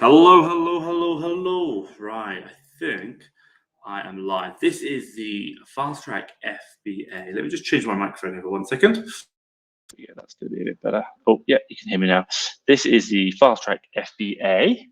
Hello, hello, hello, hello. Right, I think I am live. This is the Fast Track FBA. Let me just change my microphone over 1 second. Yeah, that's going to be a bit better. Oh, yeah, you can hear me now. This is the Fast Track FBA.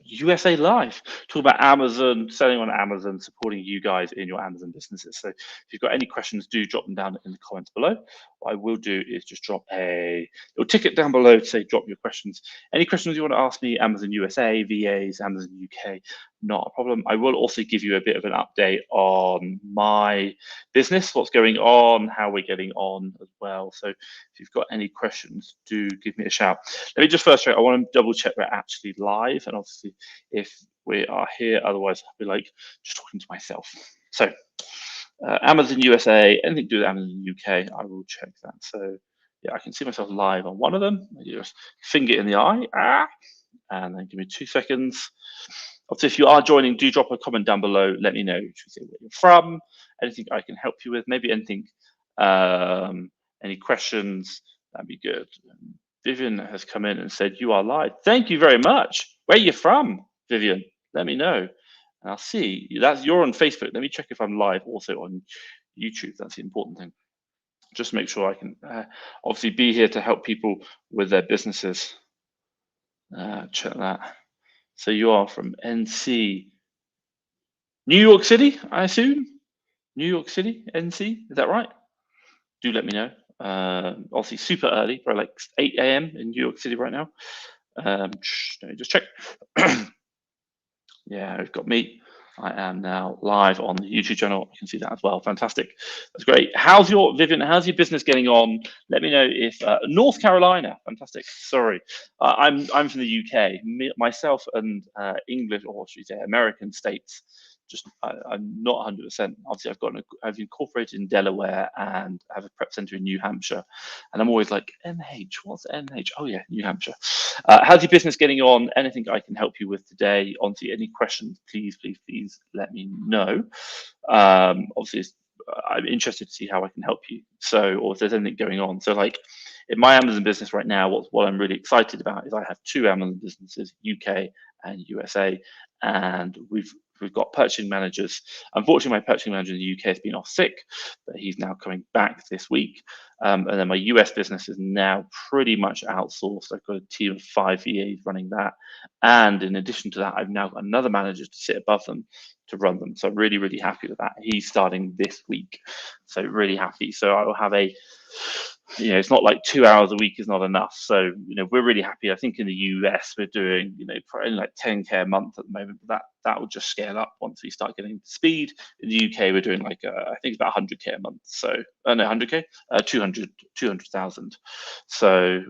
USA Live, talk about Amazon, selling on Amazon, supporting you guys in your Amazon businesses. So if you've got any questions, do drop them down in the comments below. What I will do is just drop a little ticket down below to say drop your questions. Any questions you want to ask me, Amazon USA, VAs, Amazon UK, not a problem. I will also give you a bit of an update on my business, what's going on, how we're getting on as well. So if you've got any questions, do give me a shout. Let me just first check. I want to double check we're actually live, and obviously if we are here, otherwise I'll be like just talking to myself. So Amazon USA, anything to do with Amazon UK, I will check that. So yeah, I can see myself live on one of them. You just finger in the eye, and then give me 2 seconds. Obviously, if you are joining, do drop a comment down below. Let me know where you're from, anything I can help you with, maybe anything, any questions, that'd be good. Vivian has come in and said, you are live. Thank you very much. Where are you from, Vivian? Let me know. And I'll see. You're on Facebook. Let me check if I'm live also on YouTube. That's the important thing. Just make sure I can obviously be here to help people with their businesses. Check that. So you are from NC, New York City, I assume? New York City, NC, is that right? Do let me know. Obviously super early, probably like 8 a.m. in New York City right now. Let me just check. Yeah, we've got me. I am now live on the YouTube channel. You can see that as well. Fantastic. That's great. How's your, Vivian, how's your business getting on? Let me know if, North Carolina, fantastic. Sorry. I'm from the UK, myself and English, or should we say American states. Just, I'm not 100%. Obviously, I've incorporated in Delaware and have a prep center in New Hampshire. And I'm always like, NH, what's NH? Oh yeah, New Hampshire. How's your business getting on? Anything I can help you with today? Onto any questions, please let me know. Obviously, I'm interested to see how I can help you. So, or if there's anything going on. So, like in my Amazon business right now, what I'm really excited about is I have 2 Amazon businesses, UK and USA, and we've got purchasing managers. Unfortunately, my purchasing manager in the UK has been off sick, but he's now coming back this week. And then my US business is now pretty much outsourced. I've got a team of 5 VAs running that. And in addition to that, I've now got another manager to sit above them to run them. So really, really happy with that. He's starting this week. So really happy. So I will have it's not like 2 hours a week is not enough. So, we're really happy. I think in the US, we're doing, probably like 10K a month at the moment, but that will just scale up once we start getting speed. In the UK, we're doing like, I think it's about 100K a month. So, no, 100K, 200,000. So,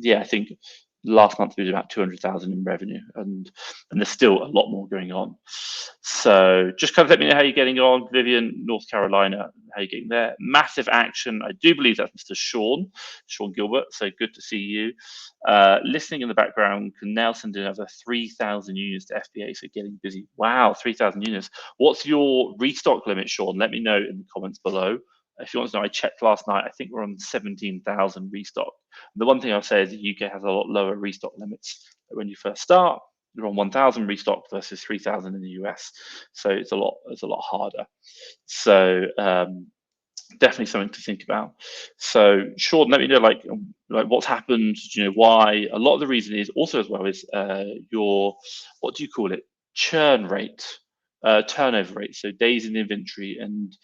yeah, I think last month we did about 200,000 in revenue, and there's still a lot more going on. So just kind of let me know how you're getting on, Vivian, North Carolina, how you're getting there. Massive action. I do believe that's Mr. Sean Gilbert. So good to see you. Listening in the background, can now send another 3,000 units to FBA. So getting busy. Wow, 3,000 units. What's your restock limit, Sean? Let me know in the comments below. If you want to know, I checked last night. I think we're on 17,000 restock. The one thing I'll say is the UK has a lot lower restock limits. When you first start, you're on 1,000 restock versus 3,000 in the US, so it's a lot harder. So definitely something to think about. So Sean, let me know like what's happened. Why? A lot of the reason is also as well is your, what do you call it, churn rate, turnover rate. So days in inventory and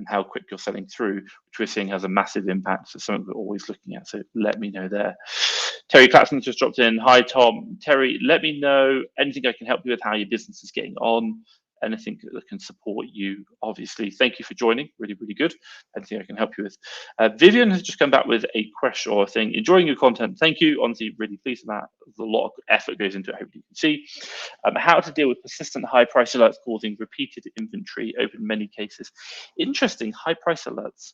how quick you're selling through, which we're seeing has a massive impact. So something we're always looking at. So let me know there. Terry Claxton just dropped in. Hi, Tom. Terry, let me know anything I can help you with, how your business is getting on, anything that can support you. Obviously, thank you for joining. Really, really good. Anything I can help you with. Vivian has just come back with a question or a thing. Enjoying your content. Thank you. Honestly, really pleased with that. There's a lot of effort goes into it. Hopefully you can see. How to deal with persistent high price alerts causing repeated inventory open in many cases. Interesting, high price alerts.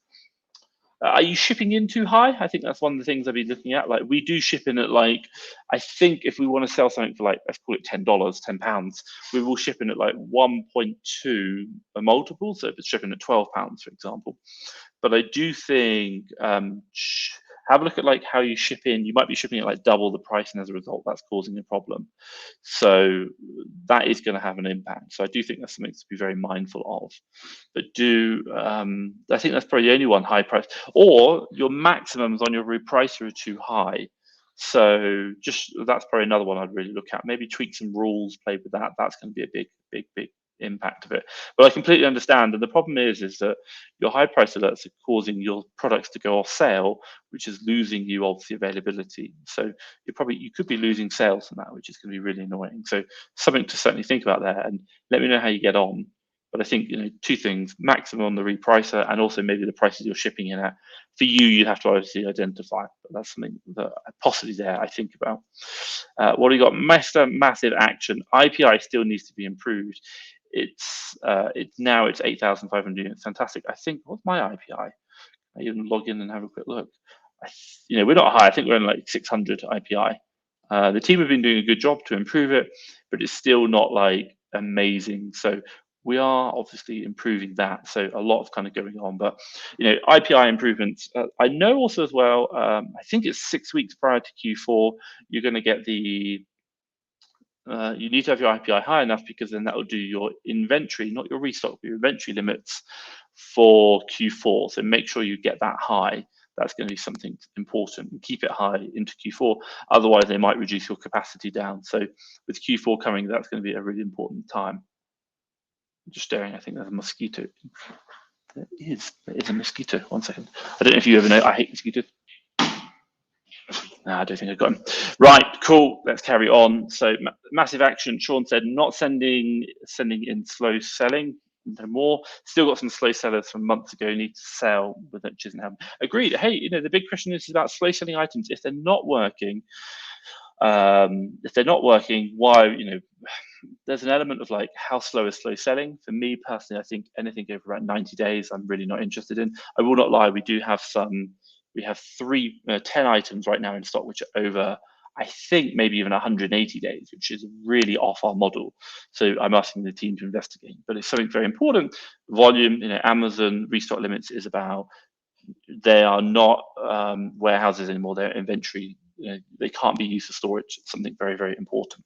Are you shipping in too high? I think that's one of the things I've been looking at. Like we do ship in at like, I think if we want to sell something for like, let's call it $10, £10, we will ship in at like 1.2 a multiple. So if it's shipping at £12, for example. But I do think have a look at like how you ship in. You might be shipping at like double the price, and as a result, that's causing a problem. So that is going to have an impact. So I do think that's something to be very mindful of. But I think that's probably the only one, high price, or your maximums on your repricer are too high. So that's probably another one I'd really look at. Maybe tweak some rules, play with that. That's going to be a big impact of it. But I completely understand. And the problem is that your high price alerts are causing your products to go off sale, which is losing you obviously availability. So you could be losing sales from that, which is going to be really annoying. So something to certainly think about there, and let me know how you get on. But I think, two things: maximum on the repricer, and also maybe the prices you're shipping in at. For you, you'd have to obviously identify, but that's something that possibly there I think about. What do you got? Massive action. IPI still needs to be improved. It's 8,500 units. Fantastic. I think, what's my IPI? I even log in and have a quick look. We're not high. I think we're in like 600 IPI. The team have been doing a good job to improve it, but it's still not like amazing. So we are obviously improving that. So a lot of kind of going on, but IPI improvements. I know also as well. I think it's 6 weeks prior to Q4. You're going to get the. You need to have your IPI high enough, because then that will do your inventory, not your restock, but your inventory limits for Q4. So make sure you get that high. That's going to be something important, and keep it high into Q4. Otherwise, they might reduce your capacity down. So with Q4 coming, that's going to be a really important time. I'm just staring. I think there's a mosquito. There is a mosquito. 1 second. I don't know if you ever know. I hate mosquitoes. No, I don't think I got him. Right, cool. Let's carry on. So massive action. Sean said not sending in slow selling. No more. Still got some slow sellers from months ago. Need to sell, but that doesn't happen. Agreed. Hey, the big question is about slow selling items. If they're not working, why? There's an element of like, how slow is slow selling? For me personally, I think anything over around 90 days, I'm really not interested in. I will not lie. We have 10 items right now in stock, which are over, I think, maybe even 180 days, which is really off our model. So I'm asking the team to investigate, but it's something very important. Volume, Amazon restock limits is about, they are not warehouses anymore. They're inventory. They can't be used for storage. It's something very, very important.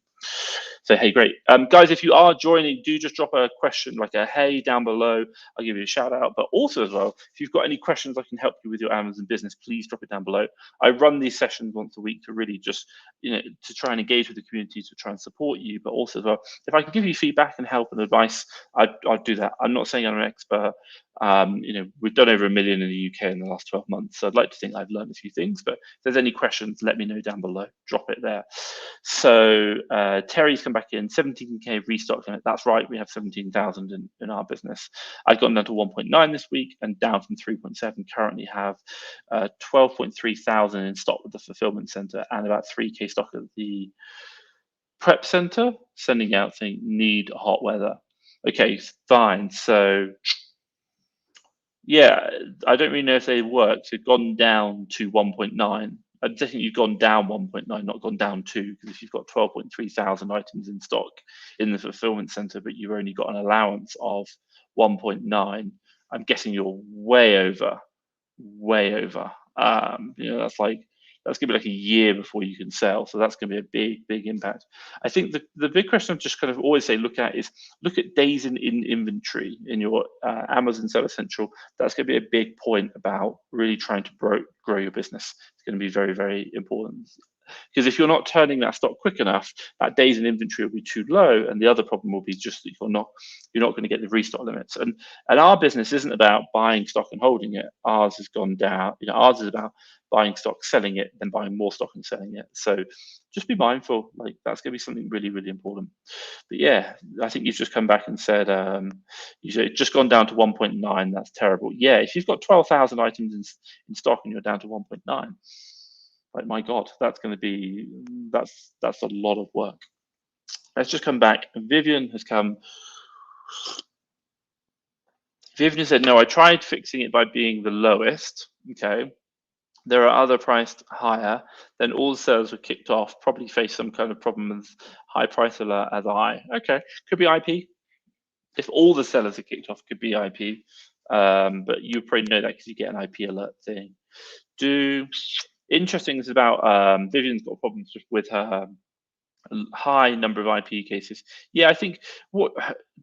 So, hey, great. Guys, if you are joining, do just drop a question, like a hey, down below. I'll give you a shout out. But also as well, if you've got any questions I can help you with your Amazon business, please drop it down below. I run these sessions once a week to really just, to try and engage with the community, to try and support you. But also as well, if I can give you feedback and help and advice, I'd do that. I'm not saying I'm an expert. We've done over 1 million in the UK in the last 12 months. So I'd like to think I've learned a few things, but if there's any questions, let me know down below. Drop it there. So Terry's come back in, 17K restock limit. That's right, we have 17,000 in our business. I've gotten down to 1.9 this week and down from 3.7. Currently have 12.3 thousand in stock with the fulfillment center and about 3K stock at the prep center, sending out saying need hot weather. Okay, fine. So yeah, I don't really know if they worked. So gone down to 1.9. I think you've gone down 1.9, not gone down 2, because if you've got 12.3 thousand items in stock in the fulfillment center, but you've only got an allowance of 1.9, I'm guessing you're way over. That's gonna be like a year before you can sell. So that's gonna be a big impact. I think the big question I just kind of always say look at days in inventory in your Amazon Seller Central. That's gonna be a big point about really trying to grow your business. It's gonna be very, very important. Because if you're not turning that stock quick enough, that days in inventory will be too low, and the other problem will be just that you're not going to get the restock limits. And our business isn't about buying stock and holding it. Ours has gone down. Ours is about buying stock, selling it, then buying more stock and selling it. So just be mindful. Like, that's going to be something really, really important. But yeah, I think you've just come back and said you've just gone down to 1.9. That's terrible. Yeah, if you've got 12,000 items in stock and you're down to 1.9. Like, my God, that's a lot of work. Let's just come back. Vivian has come. Vivian said, no, I tried fixing it by being the lowest. Okay. There are other priced higher. Then all the sellers were kicked off, probably face some kind of problem with high price alert as I. Okay. Could be IP. If all the sellers are kicked off, could be IP. But you probably know that because you get an IP alert thing. interesting is about Vivian's got problems with her high number of IP cases. Yeah, I think what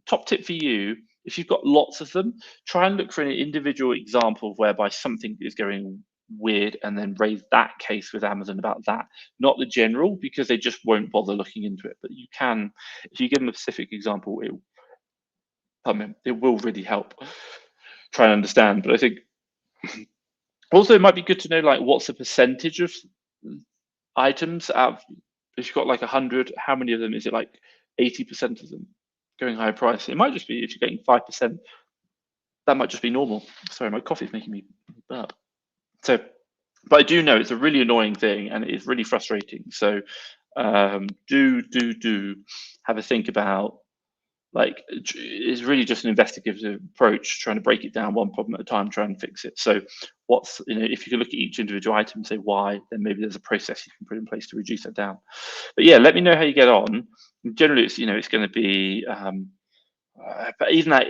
top tip for you, if you've got lots of them, try and look for an individual example whereby something is going weird and then raise that case with Amazon about that, not the general, because they just won't bother looking into it. But you can, if you give them a specific example, it will really help try and understand. But I think also it might be good to know like what's the percentage of items out of, if you've got like 100, how many of them is it, like 80% of them going higher price? It might just be if you're getting 5%, that might just be normal. Sorry, my coffee's making me burp. So, but I do know it's a really annoying thing and it is really frustrating. So do have a think about, like, it's really just an investigative approach, trying to break it down one problem at a time, try and fix it. So what's, if you can look at each individual item and say why, then maybe there's a process you can put in place to reduce that down. But yeah, let me know how you get on. Generally, it's going to be but even that,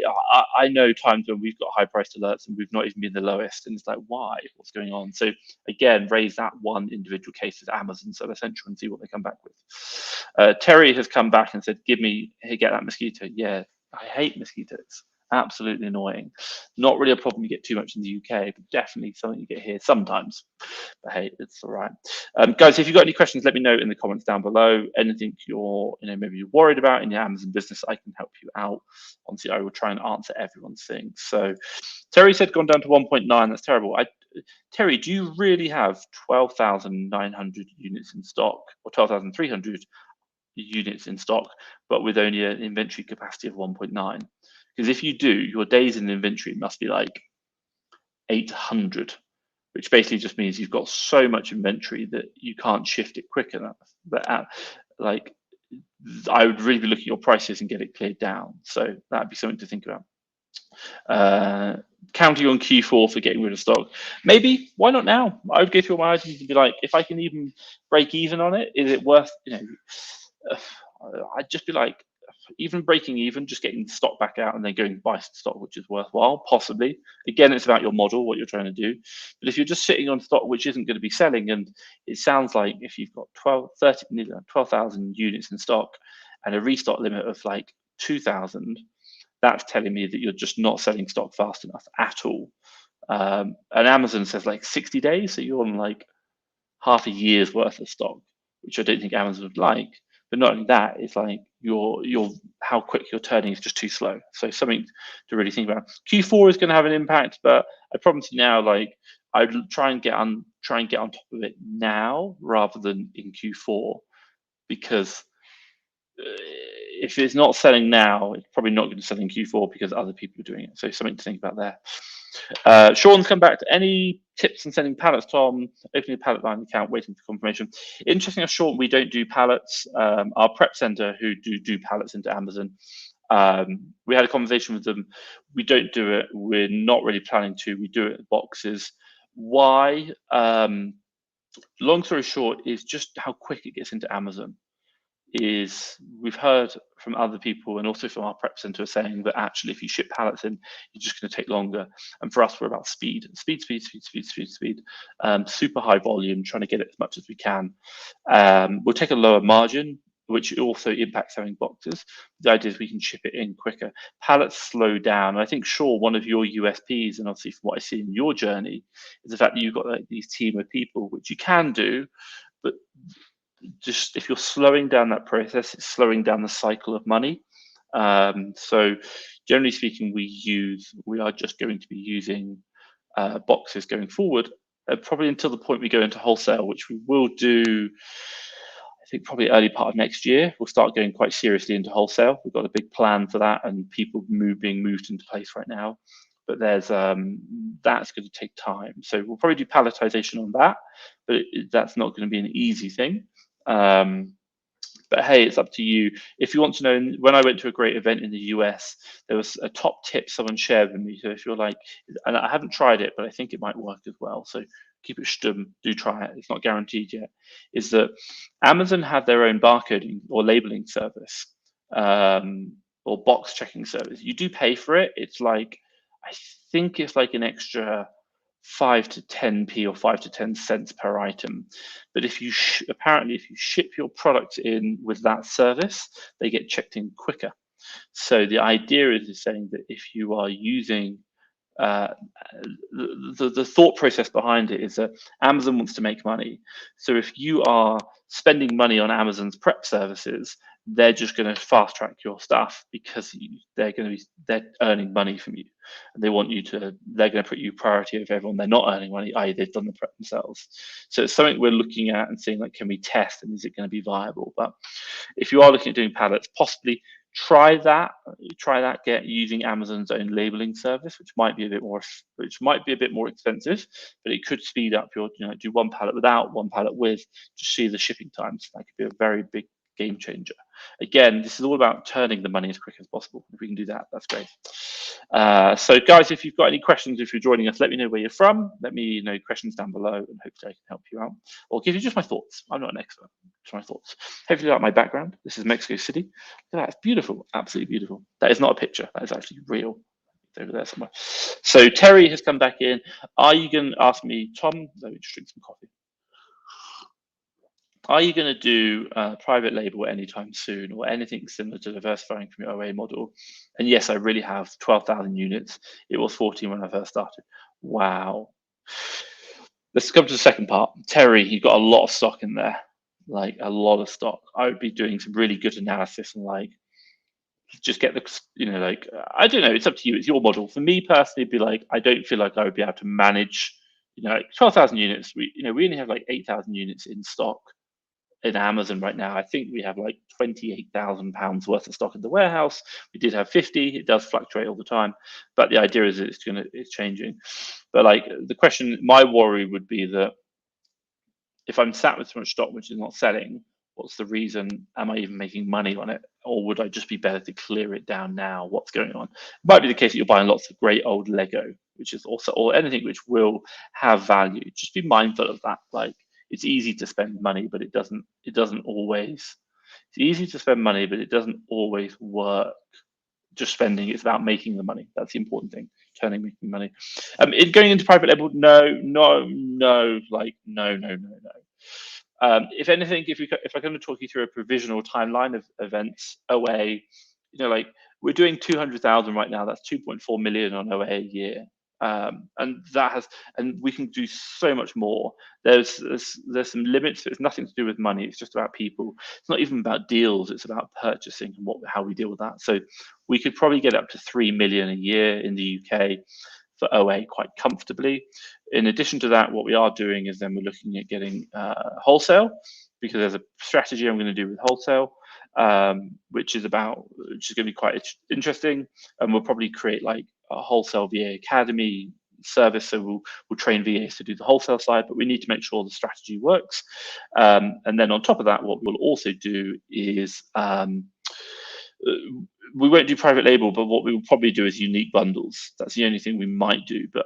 I know times when we've got high priced alerts and we've not even been the lowest, and it's like, why? What's going on? So again, raise that one individual case with Amazon Seller Central and see what they come back with. Terry has come back and said, hey, get that mosquito. Yeah, I hate mosquitoes. Absolutely annoying. Not really a problem you get too much in the UK, but definitely something you get here sometimes. But hey, it's all right. Guys, if you've got any questions, let me know in the comments down below. Anything you're, maybe you're worried about in your Amazon business, I can help you out. Honestly, I will try and answer everyone's things. So Terry said gone down to 1.9. That's terrible. Terry, do you really have 12,900 units in stock, or 12,300 units in stock, but with only an inventory capacity of 1.9? Because if you do, your days in inventory must be like 800, which basically just means you've got so much inventory that you can't shift it quick enough. But like, I would really be looking at your prices and get it cleared down. So that'd be something to think about. Counting on Q4 for getting rid of stock. Maybe, why not now? I would go through my items and be like, if I can even break even on it, is it worth, I'd just be like, even breaking even, just getting the stock back out and then going buy stock, which is worthwhile, possibly. Again, it's about your model, what you're trying to do. But if you're just sitting on stock which isn't going to be selling, and it sounds like if you've got 12,000 units in stock and a restock limit of like 2,000, that's telling me that you're just not selling stock fast enough at all. And Amazon says like 60 days, so you're on like half a year's worth of stock, which I don't think Amazon would like. But not only that, it's like your how quick you're turning is just too slow. So something to really think about. Q4 is going to have an impact, but I promise you now, like, I'd try and get on top of it now rather than in Q4, because if it's not selling now, it's probably not going to sell in Q4 because other people are doing it. So something to think about there. Sean's come back to any tips on sending pallets, Tom? Opening a pallet line account, waiting for confirmation. Interesting, Sean, we don't do pallets. Our prep center who do pallets into Amazon, we had a conversation with them. We don't do it. We're not really planning to. We do it in boxes. Why? Long story short is just how quick it gets into Amazon. We've heard from other people and also from our prep center saying that actually if you ship pallets in, you're just going to take longer. And for us, we're about speed. Super high volume, trying to get it as much as we can. We'll take a lower margin, which also impacts having boxes. The idea is we can ship it in quicker. Pallets slow down. And I think, sure, one of your USPs, and obviously from what I see in your journey, is the fact that you've got like these team of people, which you can do, but just if you're slowing down that process, it's slowing down the cycle of money. So generally speaking, we are just going to be using boxes going forward, probably until the point we go into wholesale, which we will do, I think probably early part of next year. We'll start going quite seriously into wholesale. We've got a big plan for that and people being moved into place right now. But there's that's going to take time. So we'll probably do palletization on that, but that's not going to be an easy thing. But hey, it's up to you. If you want to know, when I went to a great event in the US, there was a top tip someone shared with me. So if you're like, and I haven't tried it, but I think it might work as well. So keep it stum, do try it. It's not guaranteed yet. Is that Amazon have their own barcoding or labeling service, or box checking service. You do pay for it. It's like, I think it's like an extra 5 to 10p or 5 to 10 cents per item. But if you apparently if you ship your product in with that service, they get checked in quicker. So the idea is saying that if you are using uh, the thought process behind it is that Amazon wants to make money. So if you are spending money on Amazon's prep services, they're just going to fast track your stuff because they're earning money from you, and they want you to. They're going to put you priority over everyone. They're not earning money, i.e., they've done the prep themselves. So it's something we're looking at and seeing like, can we test and is it going to be viable? But if you are looking at doing pallets, possibly try that. Get using Amazon's own labeling service, which might be a bit more expensive, but it could speed up your, do one pallet without, one pallet with, just see the shipping times. That could be a very big game changer. Again, this is all about turning the money as quick as possible. If we can do that, that's great. So guys, if you've got any questions, if you're joining us, let me know where you're from. Let me know questions down below, and hopefully I can help you out or give you just my thoughts. I'm not an expert, just my thoughts. Hopefully you like my background. This is Mexico City. Look at that, it's beautiful, absolutely beautiful. That is not a picture, that is actually real. It's over there somewhere. So Terry has come back in. Are you going to ask me, Tom, let me just drink some coffee. Are you going to do private label anytime soon or anything similar to diversifying from your OA model? And yes, I really have 12,000 units. It was 14 when I first started. Wow. Let's come to the second part. Terry, you've got a lot of stock in there, like a lot of stock. I would be doing some really good analysis and like, just get the, like, I don't know, it's up to you. It's your model. For me personally, it'd be like, I don't feel like I would be able to manage, like 12,000 units. We only have like 8,000 units in stock in Amazon right now. I think we have like £28,000 worth of stock in the warehouse. We did have 50. It does fluctuate all the time, but the idea is that it's changing. But like the question, my worry would be that if I'm sat with so much stock which is not selling, what's the reason? Am I even making money on it, or would I just be better to clear it down now? What's going on? It might be the case that you're buying lots of great old Lego, which is also, or anything which will have value. Just be mindful of that. Like, it's easy to spend money, but it doesn't always. It's easy to spend money, but it doesn't always work. Just spending, it's about making the money. That's the important thing. Making money. Going into private label, no, like no. If anything, if I can talk you through a provisional timeline of events, OA, like we're doing 200,000 right now. That's 2.4 million on OA a year. And we can do so much more. There's some limits. It's nothing to do with money. It's just about people. It's not even about deals. It's about purchasing and how we deal with that. So we could probably get up to 3 million a year in the UK for OA quite comfortably. In addition to that, what we are doing is then we're looking at getting wholesale, because there's a strategy I'm going to do with wholesale, which is going to be quite interesting, and we'll probably create like a wholesale VA academy service. So we'll train VAs to do the wholesale side, but we need to make sure the strategy works. And then on top of that, what we'll also do is we won't do private label, but what we will probably do is unique bundles. That's the only thing we might do, but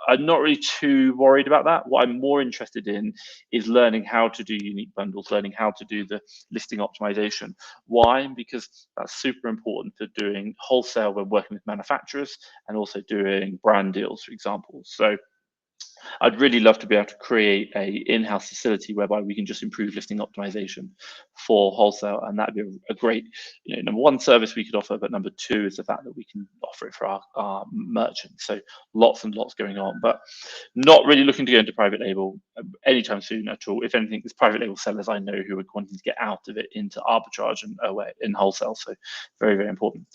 I'm not really too worried about that. What I'm more interested in is learning how to do unique bundles, learning how to do the listing optimization. Why? Because that's super important for doing wholesale when working with manufacturers, and also doing brand deals, for example. So I'd really love to be able to create a in-house facility whereby we can just improve listing optimization for wholesale, and that'd be a great, number one, service we could offer, but number two is the fact that we can offer it for our merchants. So lots and lots going on, but not really looking to go into private label anytime soon at all. If anything, there's private label sellers I know who are wanting to get out of it into arbitrage and OA in wholesale. So very, very important.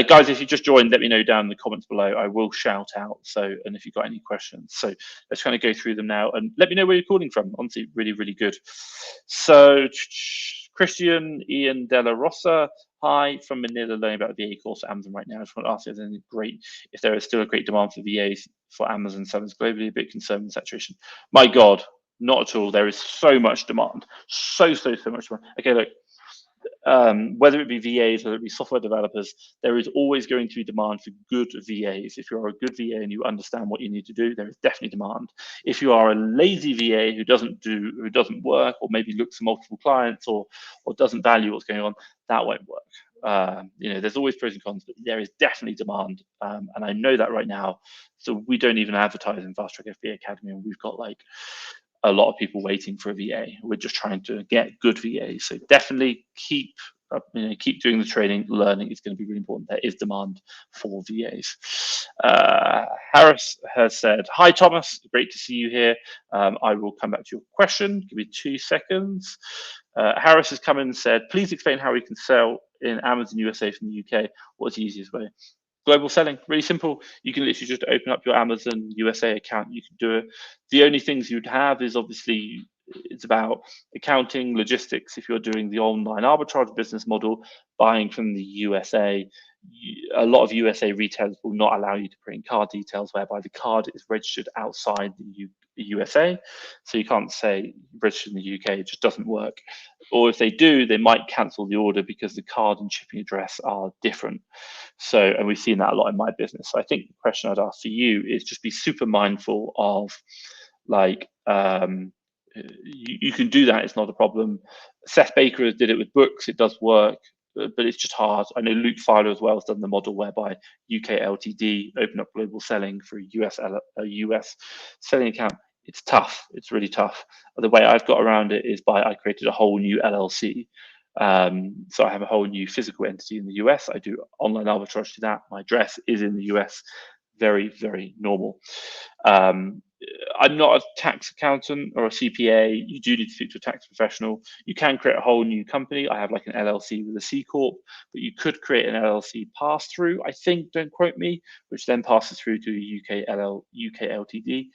Guys, if you just joined, let me know down in the comments below. I will shout out. So, and if you've got any questions. So let's kind of go through them now and let me know where you're calling from. Honestly, really, really good. So Christian Ian Della Rosa, hi from Manila, learning about the VA course at Amazon right now. I just want to ask if there is still a great demand for VAs for Amazon sellers globally, a bit concerned with saturation. My God, not at all. There is so much demand. So much demand. Okay, look. Whether it be VAs, whether it be software developers, there is always going to be demand for good VAs. If you're a good VA and you understand what you need to do, there is definitely demand. If you are a lazy VA who doesn't work, or maybe looks for multiple clients, or doesn't value what's going on, that won't work. There's always pros and cons, but there is definitely demand, and I know that right now. So we don't even advertise in Fast Track FBA Academy, and we've got like a lot of people waiting for a VA. We're just trying to get good VAs. So definitely keep doing the training. Learning is going to be really important. There is demand for VAs. Harris has said, "Hi Thomas, great to see you here. I will come back to your question. Give me 2 seconds." Harris has come in and said, "Please explain how we can sell in Amazon USA from the UK. What's the easiest way?" Global selling, really simple. You can literally just open up your Amazon USA account. You can do it. The only things you'd have is obviously it's about accounting, logistics. If you're doing the online arbitrage business model, buying from the USA, a lot of USA retailers will not allow you to put in card details, whereby the card is registered outside the USA. So you can't say registered in the UK, it just doesn't work. Or if they do, they might cancel the order because the card and shipping address are different. So, and we've seen that a lot in my business. So I think the question I'd ask for you is just be super mindful of like, you can do that, it's not a problem. Seth Baker did it with books, it does work, but it's just hard. I know Luke Filer as well has done the model whereby UK LTD open up global selling for a US selling account. It's tough, it's really tough. The way I've got around it is I created a whole new LLC. So I have a whole new physical entity in the US. I do online arbitrage to that. My address is in the US. Very, very normal. I'm not a tax accountant or a CPA. You do need to speak to a tax professional. You can create a whole new company. I have like an LLC with a C Corp, but you could create an LLC pass through, I think, don't quote me, which then passes through to a UK LTD,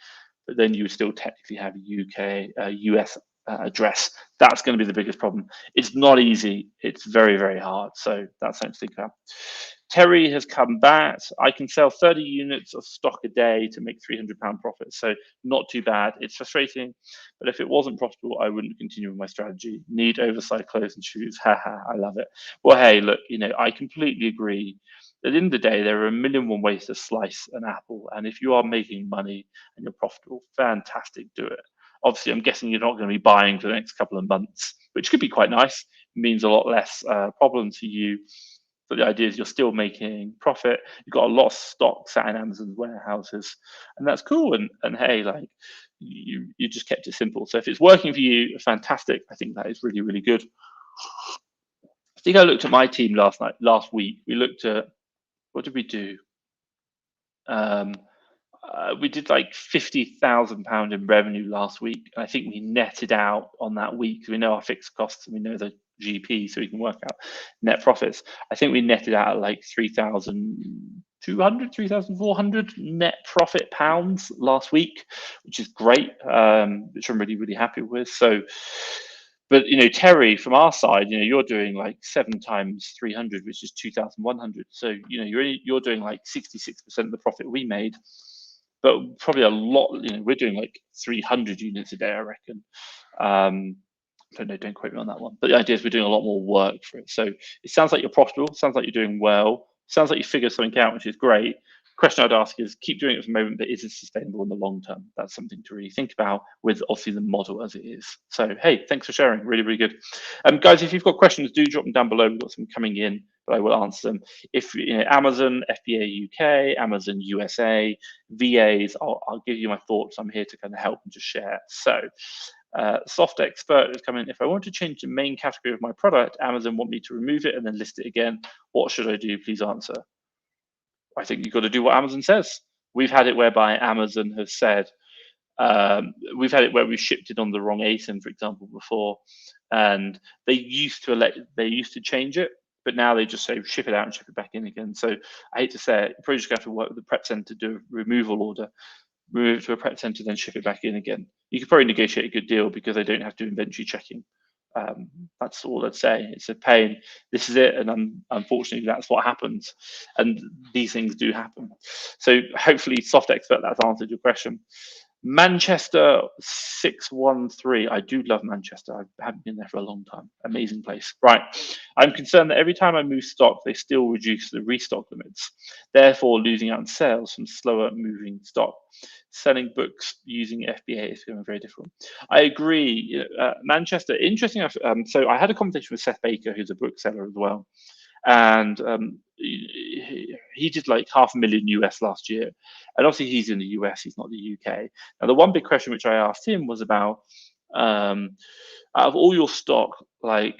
but then you would still technically have a US address. That's going to be the biggest problem. It's not easy. It's very, very hard. So that's something to think about. Terry has come back. I can sell 30 units of stock a day to make £300 profit. So not too bad. It's frustrating, but if it wasn't profitable, I wouldn't continue with my strategy. Need oversized clothes and shoes. Haha, I love it. Well, hey, look, I completely agree. At the end of the day, there are a million one ways to slice an apple. And if you are making money and you're profitable, fantastic, do it. Obviously, I'm guessing you're not going to be buying for the next couple of months, which could be quite nice. It means a lot less problems for you. But the idea is you're still making profit. You've got a lot of stock sat in Amazon's warehouses, and that's cool. And hey, like you just kept it simple. So if it's working for you, fantastic. I think that is really, really good. I think I looked at my team last week. We looked at, what did we do? We did like £50,000 in revenue last week. I think we netted out on that week. We know our fixed costs and we know the GP, so we can work out net profits. I think we netted out at like 3,200, 3,400 net profit pounds last week, which is great, which I'm really, really happy with. So, but Terry, from our side, you're doing like 7 times 300, which is 2,100. So you're doing like 66% of the profit we made, but probably a lot. We're doing like 300 units a day, I reckon. But no, don't quote me on that one. But the idea is we're doing a lot more work for it. So it sounds like you're profitable. Sounds like you're doing well. Sounds like you figured something out, which is great. Question I'd ask is keep doing it for the moment, but is it sustainable in the long term? That's something to really think about with obviously the model as it is. So, hey, thanks for sharing. Really, really good. Guys, if you've got questions, do drop them down below. We've got some coming in, but I will answer them. If Amazon, FBA UK, Amazon USA, VAs, I'll give you my thoughts. I'm here to kind of help and just share. So, Soft Expert is coming. If I want to change the main category of my product, Amazon want me to remove it and then list it again. What should I do? Please answer. I think you've got to do what Amazon says. We've had it whereby Amazon has said, we've had it where we shipped it on the wrong ASIN, for example, before, and they used to change it, but now they just say ship it out and ship it back in again. So I hate to say it, you probably just have to work with the prep center to do a removal order, move it to a prep center, then ship it back in again. You could probably negotiate a good deal because they don't have to do inventory checking. That's all I'd say. It's a pain. This is it, and unfortunately, that's what happens. And these things do happen. So hopefully, Soft Expert, that's answered your question. Manchester 613. I do love Manchester. I haven't been there for a long time. Amazing place. Right. I'm concerned that every time I move stock, they still reduce the restock limits, therefore losing out on sales from slower moving stock. Selling books using FBA is becoming very difficult. I agree. Manchester, interesting. So I had a conversation with Seth Baker, who's a bookseller as well. and he did like $500,000 US last year, and obviously he's in the US, he's not the UK. Now the one big question which I asked him was about out of all your stock, like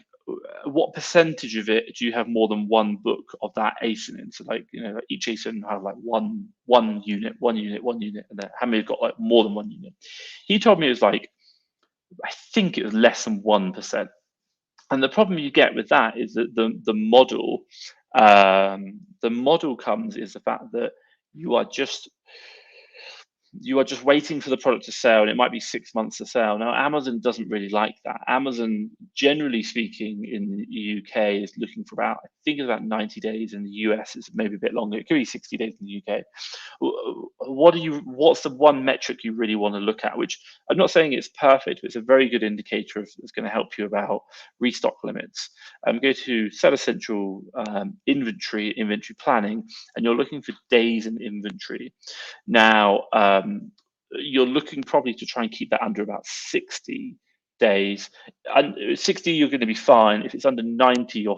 what percentage of it do you have more than one book of that ASIN in? So like, like each ASIN have like one unit, and then how many have got like more than one unit? He told me it was like, I think it was less than 1%. And the problem you get with that is that the model comes is the fact that you are just waiting for the product to sell, and it might be 6 months to sell. Now, Amazon doesn't really like that. Amazon, generally speaking, in the UK is looking for about, I think it's about 90 days. In the US, it's maybe a bit longer. It could be 60 days in the UK. What's the one metric you really want to look at? Which I'm not saying it's perfect, but it's a very good indicator of it's going to help you about restock limits. Go to Seller Central, inventory planning, and you're looking for days in inventory. Now, you're looking probably to try and keep that under about 60 days. And 60, you're going to be fine. If it's under 90, you're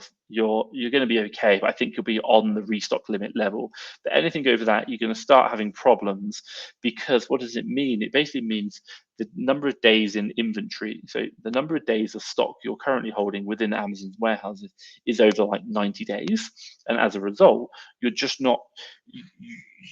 going to be okay. But I think you'll be on the restock limit level. But anything over that, you're going to start having problems, because what does it mean? It basically means the number of days in inventory. So the number of days of stock you're currently holding within Amazon's warehouses is over like 90 days. And as a result, you're just not,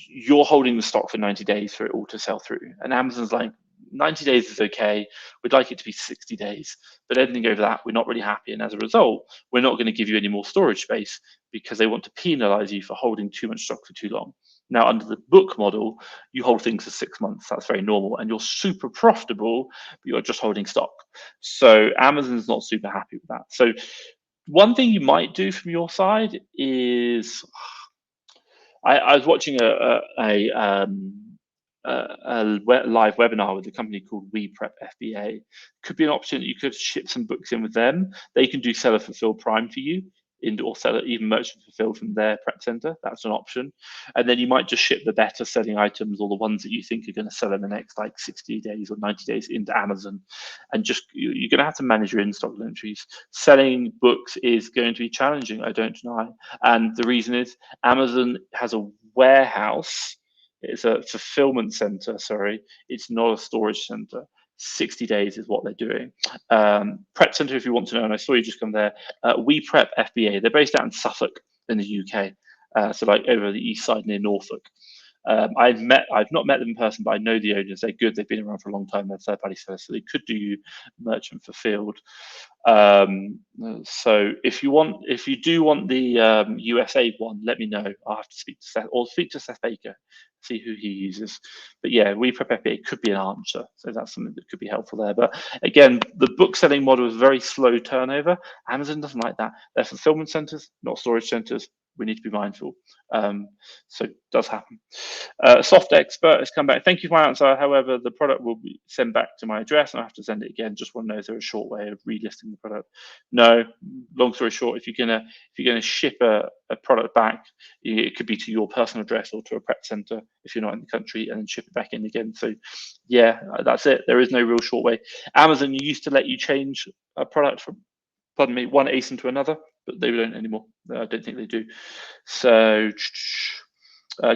you're holding the stock for 90 days for it all to sell through. And Amazon's like, 90 days is okay. We'd like it to be 60 days, but anything over that, we're not really happy. And as a result, we're not going to give you any more storage space, because they want to penalize you for holding too much stock for too long. Now, under the book model, you hold things for 6 months. That's very normal, and you're super profitable, but you're just holding stock. So Amazon's not super happy with that. So one thing you might do from your side is, I was watching a live webinar with a company called WePrep FBA. Could be an option that you could ship some books in with them. They can do seller fulfilled prime for you, or seller even merchant fulfilled from their prep center. That's an option. And then you might just ship the better selling items, or the ones that you think are going to sell in the next like 60 days or 90 days, into Amazon. And just, you're going to have to manage your in-stock inventories. Selling books is going to be challenging, I don't deny. And the reason is Amazon has a warehouse. It's a fulfillment center, sorry. It's not a storage center. 60 days is what they're doing. Prep Center, if you want to know, and I saw you just come there, WePrep FBA. They're based out in Suffolk in the UK, so like over the east side near Norfolk. I've not met them in person, but I know the owners. They're good. They've been around for a long time. They're third-party sellers, so they could do you merchant fulfilled. So if you do want the USA one, let me know. I'll have to speak to Seth, or speak to Seth Baker, see who he uses. But yeah, WePrep FBA could be an answer, so that's something that could be helpful there. But again, the book selling model is very slow turnover. Amazon doesn't like that. They're fulfillment centers, not storage centers. We need to be mindful. So it does happen. Soft Expert has come back. Thank you for my answer. However, the product will be sent back to my address, and I have to send it again. Just want to know, is there a short way of relisting the product? No. Long story short, if you're gonna ship a product back, it could be to your personal address or to a prep center if you're not in the country, and then ship it back in again. So yeah, that's it. There is no real short way. Amazon used to let you change a product from, pardon me, one ASIN to another, but they don't anymore. I don't think they do. So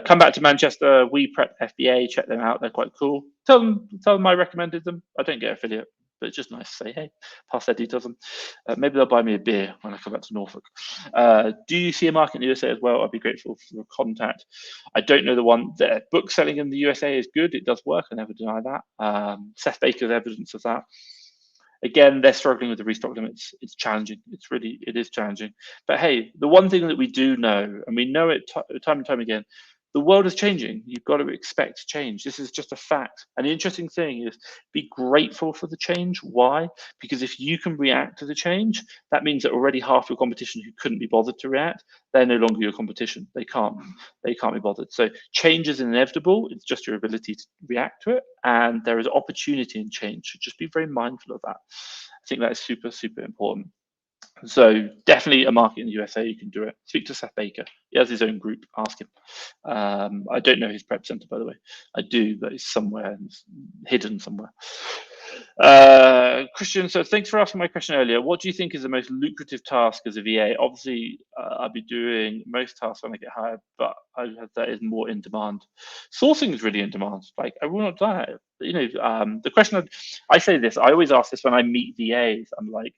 come back to Manchester. WePrep FBA, check them out. They're quite cool. Tell them I recommended them. I don't get affiliate, but it's just nice to say, hey, pass their details on. Maybe they'll buy me a beer when I come back to Norfolk. Do you see a market in the USA as well? I'd be grateful for a contact. I don't know the one. Their book selling in the USA is good. It does work. I never deny that. Seth Baker's evidence of that. Again, they're struggling with the restock limits. It's challenging. It is challenging. But hey, the one thing that we do know, and we know it time and time again, the world is changing. You've got to expect change. This is just a fact. And the interesting thing is, be grateful for the change. Why? Because if you can react to the change, that means that already half your competition who couldn't be bothered to react, they're no longer your competition. They can't be bothered. So change is inevitable. It's just your ability to react to it. And there is opportunity in change. So just be very mindful of that. I think that is super, super important. So definitely a market in the USA, you can do it. Speak to Seth Baker. He has his own group. Ask him. I don't know his prep center, by the way. I do, but it's somewhere hidden somewhere. Christian, so thanks for asking my question earlier. What do you think is the most lucrative task as a VA? Obviously, I'll be doing most tasks when I get hired, but that is more in demand. Sourcing is really in demand. Like, I will not die. The question I say this, I always ask this when I meet VAs. I'm like,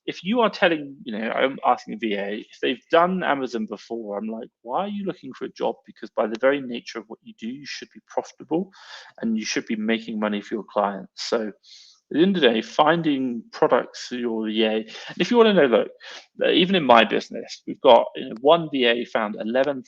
if you are telling, I'm asking a VA if they've done Amazon before, I'm like, why are you looking for a job? Because by the very nature of what you do, you should be profitable and you should be making money for your clients. So at the end of the day, finding products for your VA. And if you want to know, look, even in my business, we've got one VA found £11,000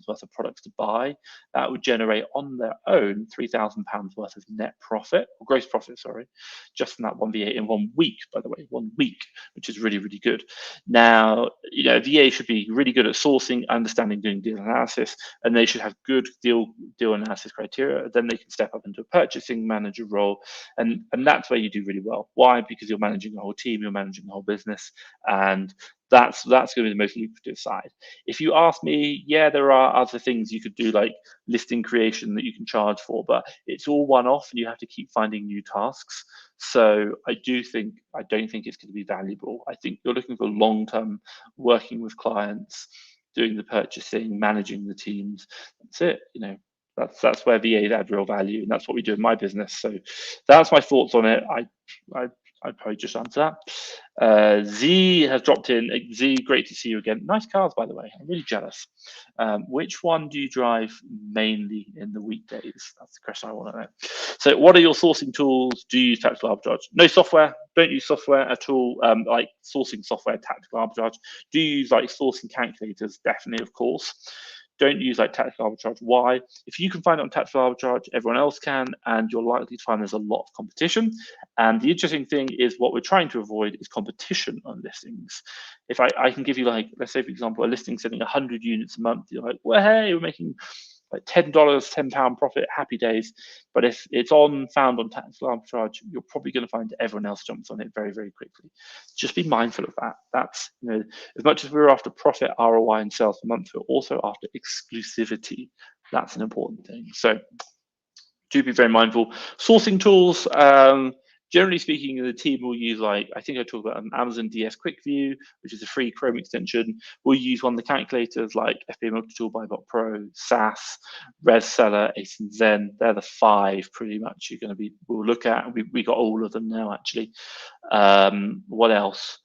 worth of products to buy. That would generate on their own £3,000 worth of net profit, or gross profit, sorry, just from that one VA in 1 week, by the way, 1 week, which is really, really good. Now, VA should be really good at sourcing, understanding, doing deal analysis, and they should have good deal analysis criteria. Then they can step up into a purchasing manager role, and that's where you do really well. Why? Because you're managing the whole team, you're managing the whole business, and that's going to be the most lucrative side. If you ask me, yeah, there are other things you could do, like listing creation that you can charge for, but it's all one-off, and you have to keep finding new tasks. So I don't think it's going to be valuable. I think you're looking for long-term working with clients, doing the purchasing, managing the teams. That's it. That's where VAs add real value, and that's what we do in my business. So that's my thoughts on it. I'd probably just answer that. Z has dropped in. Z, great to see you again. Nice cars, by the way. I'm really jealous. Which one do you drive mainly in the weekdays? That's the question I want to know. So what are your sourcing tools? Do you use tactical arbitrage? No software. Don't use software at all. Like sourcing software, tactical arbitrage. Do you use like sourcing calculators? Definitely, of course. Don't use like tactical arbitrage. Why? If you can find it on tactical arbitrage, everyone else can, and you're likely to find there's a lot of competition. And the interesting thing is what we're trying to avoid is competition on listings. If I can give you, like, let's say, for example, a listing selling 100 units a month, you're like, well, hey, we're making like $10, £10 profit, happy days. But if it's found on tactical arbitrage, you're probably going to find everyone else jumps on it very, very quickly. Just be mindful of that. That's, as much as we're after profit, ROI, and sales per month, we're also after exclusivity. That's an important thing. So do be very mindful. Sourcing tools. Generally speaking, the team will use, like, I think I talked about Amazon DS Quick View, which is a free Chrome extension. We'll use one of the calculators like FBA Multitool, Buybot Pro, SAS, ResSeller, Ace and Zen. They're the 5 pretty much we'll look at. We got all of them now, actually. What else?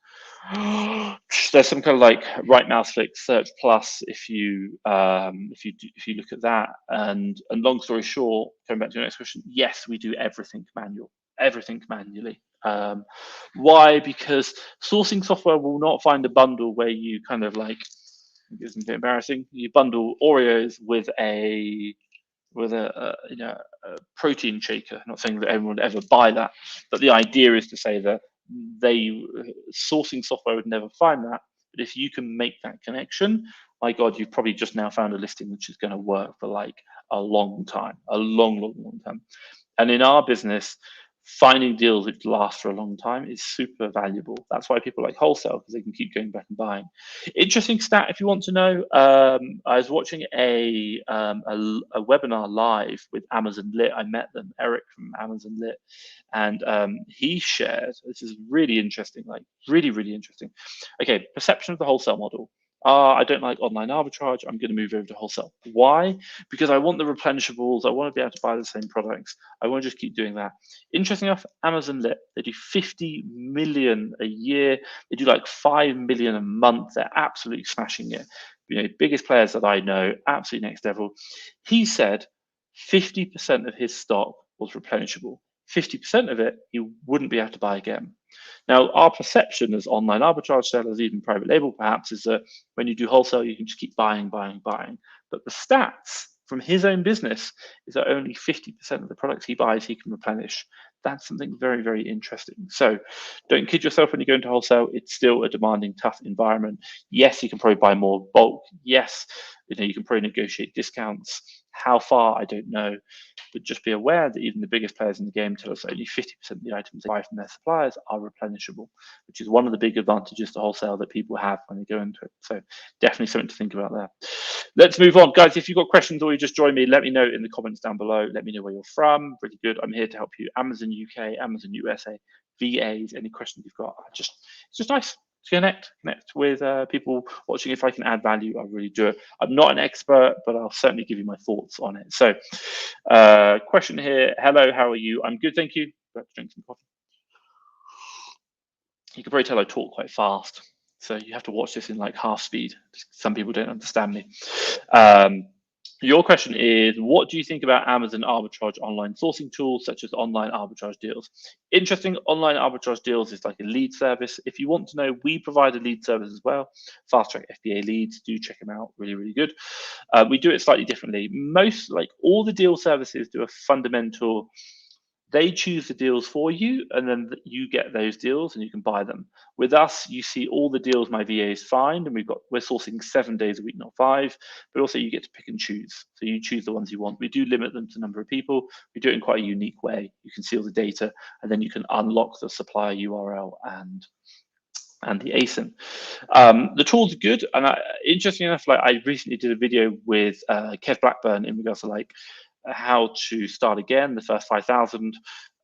There's some kind of like right mouse click search plus if you look at that, and long story short, coming back to your next question, yes, we do everything manually. Why? Because sourcing software will not find a bundle where you kind of like, it's a bit embarrassing, you bundle Oreos with a protein shaker. Not saying that everyone would ever buy that, but the idea is to say that sourcing software would never find that. But if you can make that connection, my God, you've probably just now found a listing which is going to work for like a long time, a long time. And in our business, finding deals which last for a long time is super valuable. That's why people like wholesale, because they can keep going back and buying. Interesting stat, if you want to know, I was watching a webinar live with Amazon Lit. I met them, Eric from Amazon Lit, and he shared, this is really interesting, like really, really interesting. Okay, perception of the wholesale model. I don't like online arbitrage. I'm going to move over to wholesale. Why? Because I want the replenishables. I want to be able to buy the same products. I want to just keep doing that. Interesting enough, Amazon Lit, they do 50 million a year. They do like 5 million a month. They're absolutely smashing it. Biggest players that I know, absolutely next level. He said 50% of his stock was replenishable. 50% of it he wouldn't be able to buy again. Now, our perception as online arbitrage sellers, even private label perhaps, is that when you do wholesale, you can just keep buying. But the stats from his own business is that only 50% of the products he buys, he can replenish. That's something very, very interesting. So don't kid yourself when you go into wholesale. It's still a demanding, tough environment. Yes, you can probably buy more bulk. Yes, you can probably negotiate discounts. How far, I don't know. But just be aware that even the biggest players in the game tell us only 50% of the items they buy from their suppliers are replenishable, which is one of the big advantages to wholesale that people have when they go into it. So definitely something to think about there. Let's move on. Guys, if you've got questions or you just join me, let me know in the comments down below. Let me know where you're from. Really good. I'm here to help you. Amazon UK, Amazon USA, VAs, any questions you've got. It's just nice to connect with people watching. If I can add value, I really do it. I'm not an expert, but I'll certainly give you my thoughts on it. So question here. Hello, how are you? I'm good, thank you. Let's drink some coffee. You can probably tell I talk quite fast, so you have to watch this in like half speed. Some people don't understand me. Your question is, what do you think about Amazon arbitrage online sourcing tools such as online arbitrage deals? Interesting. Online arbitrage deals is like a lead service. If you want to know, we provide a lead service as well. Fast Track FBA leads, do check them out. Really, really good. We do it slightly differently. Most, like all the deal services, do a fundamental. They choose the deals for you, and then you get those deals and you can buy them. With us, you see all the deals my VAs find, and we're sourcing 7 days a week, not 5, but also you get to pick and choose. So you choose the ones you want. We do limit them to number of people. We do it in quite a unique way. You can see all the data, and then you can unlock the supplier URL and the ASIN. The tools are good, and interesting enough, like I recently did a video with Kev Blackburn in regards to like how to start again, the first 5,000,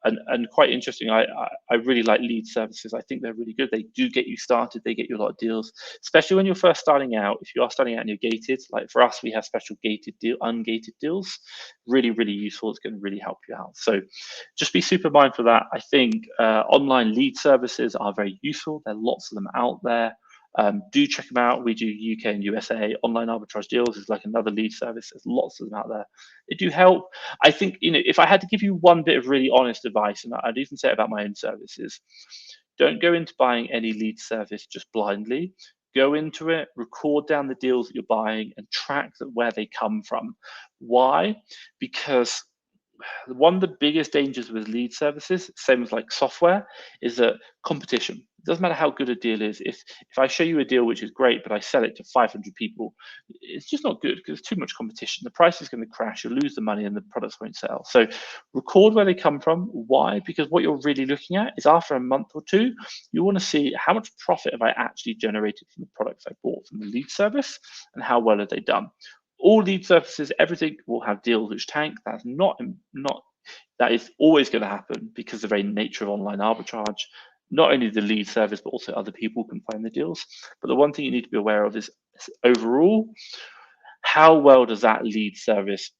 and quite interesting. I really like lead services. I think they're really good. They do get you started. They get you a lot of deals, especially when you're first starting out. If you are starting out and you're gated, like for us, we have special gated ungated deals. Really, really useful. It's going to really help you out. So just be super mindful of that. I think online lead services are very useful. There are lots of them out there. Do check them out. We do UK and USA. Online arbitrage deals is like another lead service. There's lots of them out there. They do help. I think, if I had to give you one bit of really honest advice, and I'd even say it about my own services, don't go into buying any lead service just blindly. Go into it, record down the deals that you're buying, and track where they come from. Why? Because one of the biggest dangers with lead services, same as like software, is that competition. It doesn't matter how good a deal is. If I show you a deal which is great, but I sell it to 500 people, it's just not good because there's too much competition. The price is going to crash, you'll lose the money, and the products won't sell. So record where they come from. Why? Because what you're really looking at is after a month or two, you want to see how much profit have I actually generated from the products I bought from the lead service, and how well have they done. All lead services, everything will have deals which tank. That's that is always going to happen because of the very nature of online arbitrage. Not only the lead service, but also other people can find the deals. But the one thing you need to be aware of is overall, how well does that lead service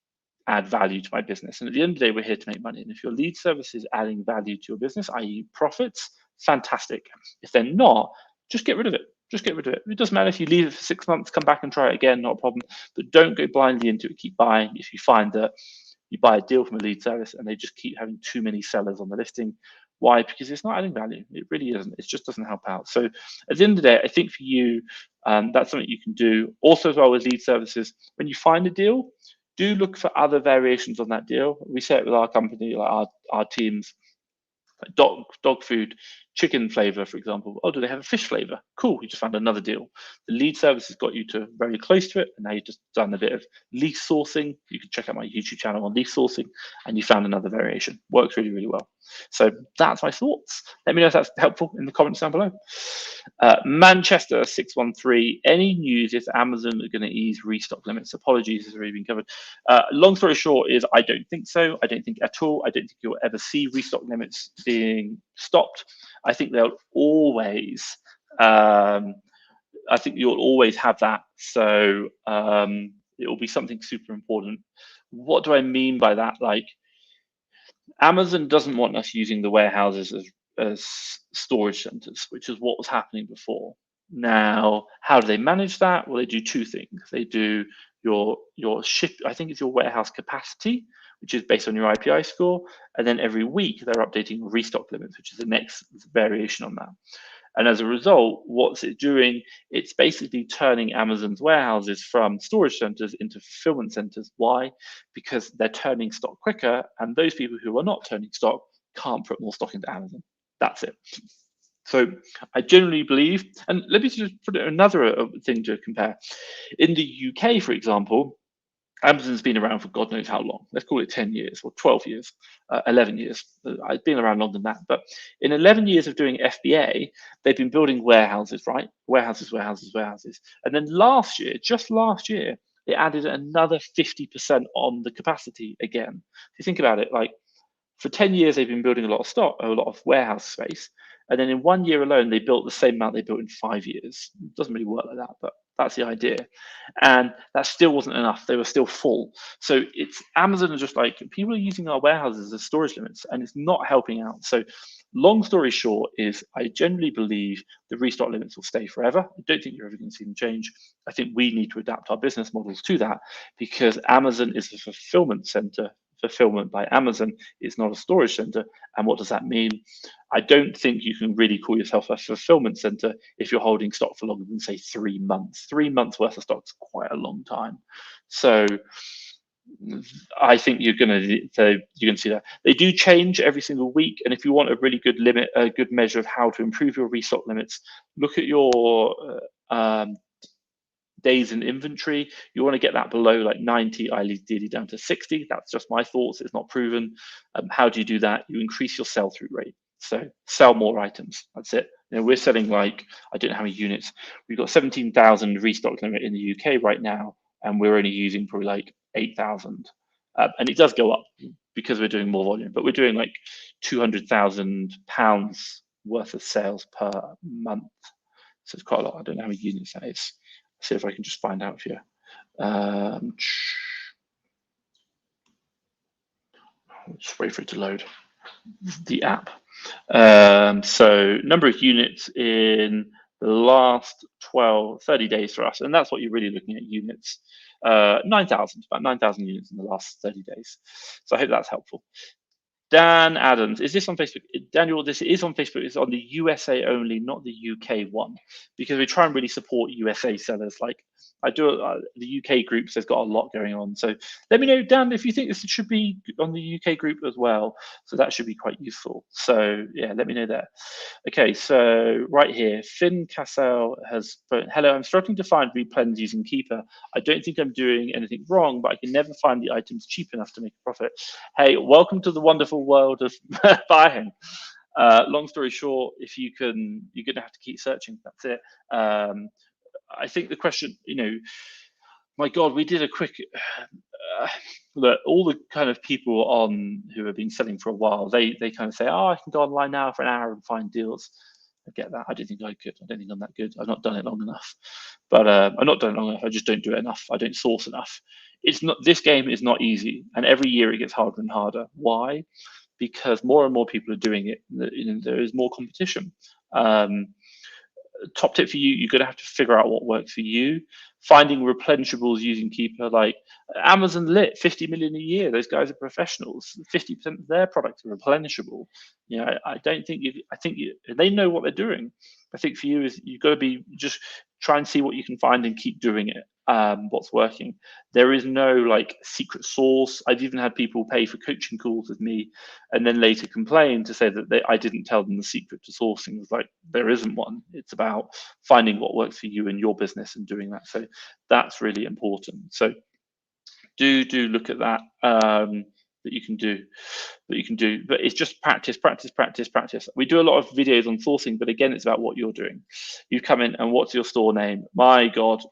add value to my business? And at the end of the day, we're here to make money. And if your lead service is adding value to your business, i.e. profits, fantastic. If they're not, just get rid of it. Just get rid of it. It doesn't matter if you leave it for 6 months, come back and try it again, not a problem. But don't go blindly into it. Keep buying. If you find that you buy a deal from a lead service and they just keep having too many sellers on the listing, why? Because it's not adding value. It really isn't. It just doesn't help out. So at the end of the day, I think for you, that's something you can do. Also, as well with lead services, when you find a deal, do look for other variations on that deal. We say it with our company, like our teams. Dog food, chicken flavor, for example. Oh, do they have a fish flavor? Cool, you just found another deal. The lead service has got you to very close to it, and now you've just done a bit of lease sourcing. You can check out my YouTube channel on lease sourcing, and you found another variation. Works really, really well. So that's my thoughts. Let me know if that's helpful in the comments down below. Manchester 613. Any news if Amazon are going to ease restock limits? Apologies, has already been covered. Long story short is I don't think so. I don't think at all. I don't think you'll ever see restock limits being stopped. I think they'll always. I think you'll always have that. So it will be something super important. What do I mean by that? Like, Amazon doesn't want us using the warehouses as storage centers, which is what was happening before. Now, how do they manage that? Well, they do two things. They do your ship, I think it's your warehouse capacity, which is based on your IPI score. And then every week they're updating restock limits, which is the next variation on that. And as a result, what's it doing? It's basically turning Amazon's warehouses from storage centers into fulfillment centers. Why? Because they're turning stock quicker, and those people who are not turning stock can't put more stock into Amazon. That's it. So I generally believe, and let me just put another thing to compare. In the UK, for example, Amazon's been around for God knows how long. Let's call it 10 years or 12 years, 11 years. I've been around longer than that. But in 11 years of doing FBA, they've been building warehouses, right? Warehouses, warehouses, warehouses. And then last year, just last year, they added another 50% on the capacity again. If you think about it, like for 10 years, they've been building a lot of stock, a lot of warehouse space. And then in 1 year alone, they built the same amount they built in 5 years. It doesn't really work like that, but that's the idea. And that still wasn't enough. They were still full. So it's Amazon are just like, people are using our warehouses as storage limits, and it's not helping out. So long story short is I generally believe the restock limits will stay forever. I don't think you're ever going to see them change. I think we need to adapt our business models to that, because Amazon is a fulfillment center. Fulfillment by Amazon is not a storage center. And what does that mean? I don't think you can really call yourself a fulfillment center if you're holding stock for longer than, say, 3 months. 3 months worth of stock is quite a long time. So I think you're going to see that they do change every single week. And if you want a really good limit, a good measure of how to improve your restock limits, look at your days in inventory. You want to get that below like 90, ideally down to 60. That's just my thoughts. It's not proven. How do you do that? You increase your sell-through rate. So sell more items. That's it. You know, we're selling like, I don't know how many units. We've got 17,000 restock limit in the UK right now, and we're only using probably like 8,000. And it does go up because we're doing more volume, but we're doing like £200,000 worth of sales per month. So it's quite a lot. I don't know how many units that is. See if I can just find out for you. Just wait for it to load the app. So number of units in the last 30 days for us, and that's what you're really looking at, units. 9,000, about 9,000 units in the last 30 days. So I hope that's helpful. Dan Adams, is this on Facebook? Daniel, this is on Facebook. It's on the USA only, not the UK one, because we try and really support USA sellers. Like I do, the UK groups has got a lot going on. So let me know, Dan, if you think this should be on the UK group as well. So that should be quite useful. So yeah, let me know there. Okay, so right here, Finn Cassell has put, hello, I'm struggling to find replens using Keeper. I don't think I'm doing anything wrong, but I can never find the items cheap enough to make a profit. Hey, welcome to the wonderful world of buying. Long story short, if you can, you're going to have to keep searching. That's it. I think the question, you know, my God, we did a quick look. All the kind of people on who have been selling for a while, they kind of say, oh, I can go online now for an hour and find deals. I get that. I don't think I could. I don't think I'm that good. I've not done it long enough. But I've not done it long enough. I just don't do it enough. I don't source enough. It's not. This game is not easy, and every year it gets harder and harder. Why? Because more and more people are doing it. There is more competition. Top tip for you, you're going to have to figure out what works for you. Finding replenishables using Keeper, like Amazon Lit, 50 million a year. Those guys are professionals. 50% of their products are replenishable. You know, I don't think they know what they're doing. I think for you is you've got to be just try and see what you can find and keep doing it. What's working. There is no like secret sauce. I've even had people pay for coaching calls with me and then later complain to say that I didn't tell them the secret to sourcing. It's like, there isn't one. It's about finding what works for you and your business and doing that. So that's really important. So do look at that. That you can do, but it's just practice. We do a lot of videos on sourcing, but again, it's about what you're doing. You come in and what's your store name? My God,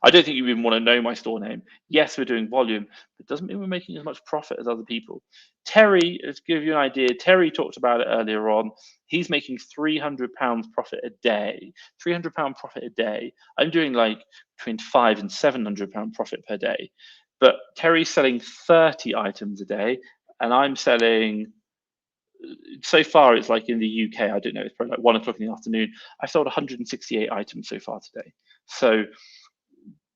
I don't think you even want to know my store name. Yes, we're doing volume, but it doesn't mean we're making as much profit as other people. Terry, to give you an idea, Terry talked about it earlier on. He's making £300 profit a day. £300 profit a day. I'm doing like between £500 and £700 profit per day. But Terry's selling 30 items a day, and I'm selling. So far, it's like in the UK, I don't know, it's probably like 1 o'clock in the afternoon. I've sold 168 items so far today. So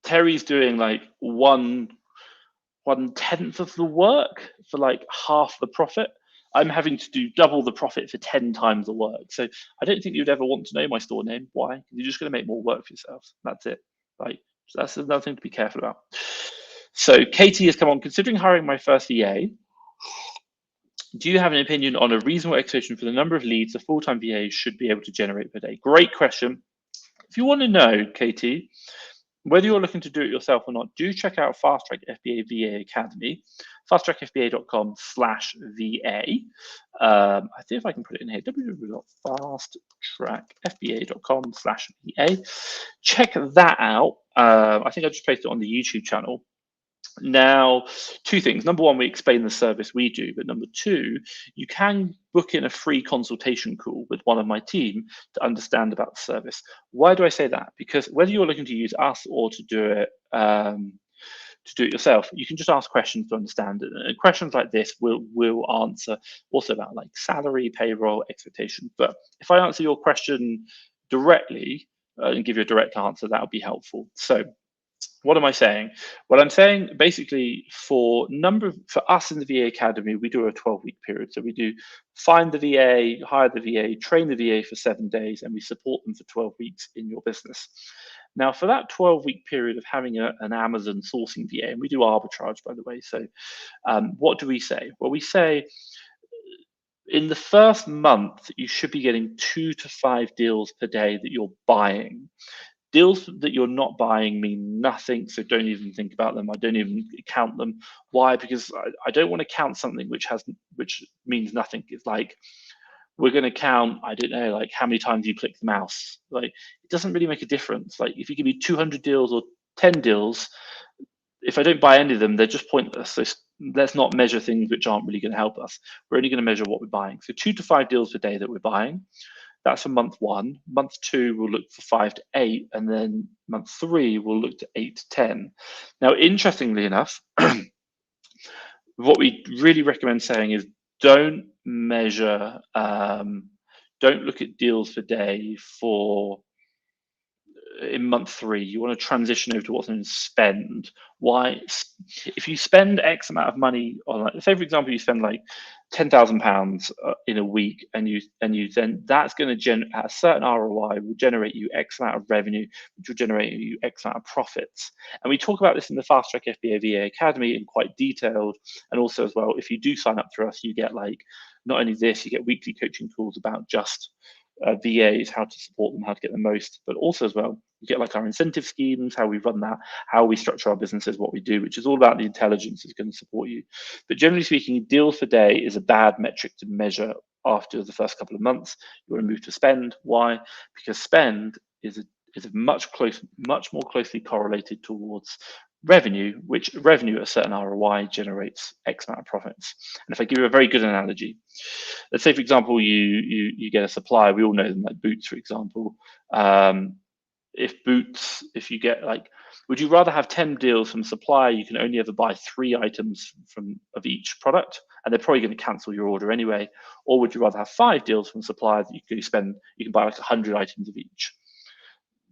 Terry's doing like 1/10 of the work for like half the profit. I'm having to do double the profit for 10 times the work. So I don't think you'd ever want to know my store name. Why? You're just going to make more work for yourself. That's it. Like, so that's another thing to be careful about. So Katie has come on. Considering hiring my first VA, do you have an opinion on a reasonable expectation for the number of leads a full-time VA should be able to generate per day? Great question. If you want to know, Katie, Whether you're looking to do it yourself or not, do check out Fast Track FBA VA Academy, fasttrackfba.com/VA. I think if I can put it in here, www.fasttrackfba.com/VA. Check that out. I think I just placed it on the YouTube channel. Now, two things. Number one, we explain the service we do, but number two, you can book in a free consultation call with one of my team to understand about the service. Why do I say that? Because whether you're looking to use us or to do it yourself, you can just ask questions to understand it. And questions like this will answer also about like salary, payroll, expectation. But if I answer your question directly and give you a direct answer, that would be helpful. So what am I saying? Well, I'm saying basically for us in the VA Academy, we do a 12-week period. So we do find the VA, hire the VA, train the VA for 7 days, and we support them for 12 weeks in your business. Now, for that 12-week period of having an Amazon sourcing VA, and we do arbitrage, by the way. So what do we say? Well, we say in the first month, you should be getting 2 to 5 deals per day that you're buying. Deals that you're not buying mean nothing, so don't even think about them. I don't even count them. Why? Because I don't want to count something which means nothing. It's like we're going to count, I don't know, like how many times you click the mouse. Like it doesn't really make a difference. Like if you give me 200 deals or 10 deals, if I don't buy any of them, they're just pointless. So let's not measure things which aren't really going to help us. We're only going to measure what we're buying. So 2 to 5 deals per day that we're buying. That's for month 1. Month 2, we'll look for 5 to 8, and then month 3, we'll look to 8 to 10. Now, interestingly enough, what we really recommend saying is don't measure, don't look at deals per day in month 3. You want to transition over to what's known as spend. Why? If you spend X amount of money on, like, say for example, you spend like £10,000 in a week, and you then that's going to generate at a certain ROI will generate you X amount of revenue, which will generate you X amount of profits. And we talk about this in the Fast Track FBA VA Academy in quite detailed, and also as well, if you do sign up through us, you get like not only this, you get weekly coaching tools about just VAs, how to support them, how to get the most, but also as well, you get like our incentive schemes, how we run that, how we structure our businesses, what we do, which is all about the intelligence that's going to support you. But generally speaking, deals per day is a bad metric to measure after the first couple of months. You want to move to spend. Why? Because spend is much more closely correlated towards revenue, which revenue at a certain ROI generates X amount of profits. And if I give you a very good analogy, let's say for example you get a supplier, we all know them, like Boots for example. If you get like, would you rather have 10 deals from a supplier you can only ever buy 3 items of each product, and they're probably going to cancel your order anyway, or would you rather have 5 deals from a supplier that you can buy like 100 items of each?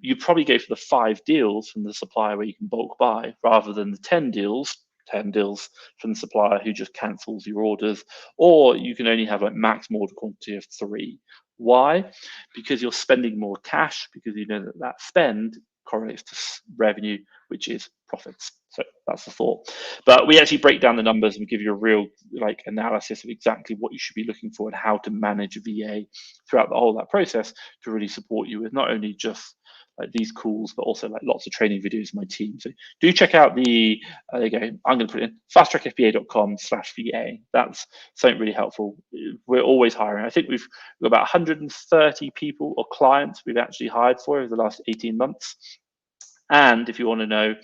You'd probably go for the 5 deals from the supplier where you can bulk buy rather than the 10 deals from the supplier who just cancels your orders, or you can only have like maximum order quantity of 3. Why? Because you're spending more cash, because you know that spend correlates to revenue, which is profits. So that's the thought. But we actually break down the numbers and give you a real like analysis of exactly what you should be looking for and how to manage a VA throughout the whole of that process to really support you with not only just like these calls, but also like lots of training videos of my team. So do check out the, there you go, I'm going to put it in fasttrackfba.com/VA. That's something really helpful. We're always hiring. I think we've got about 130 people or clients we've actually hired for over the last 18 months. And if you want to know,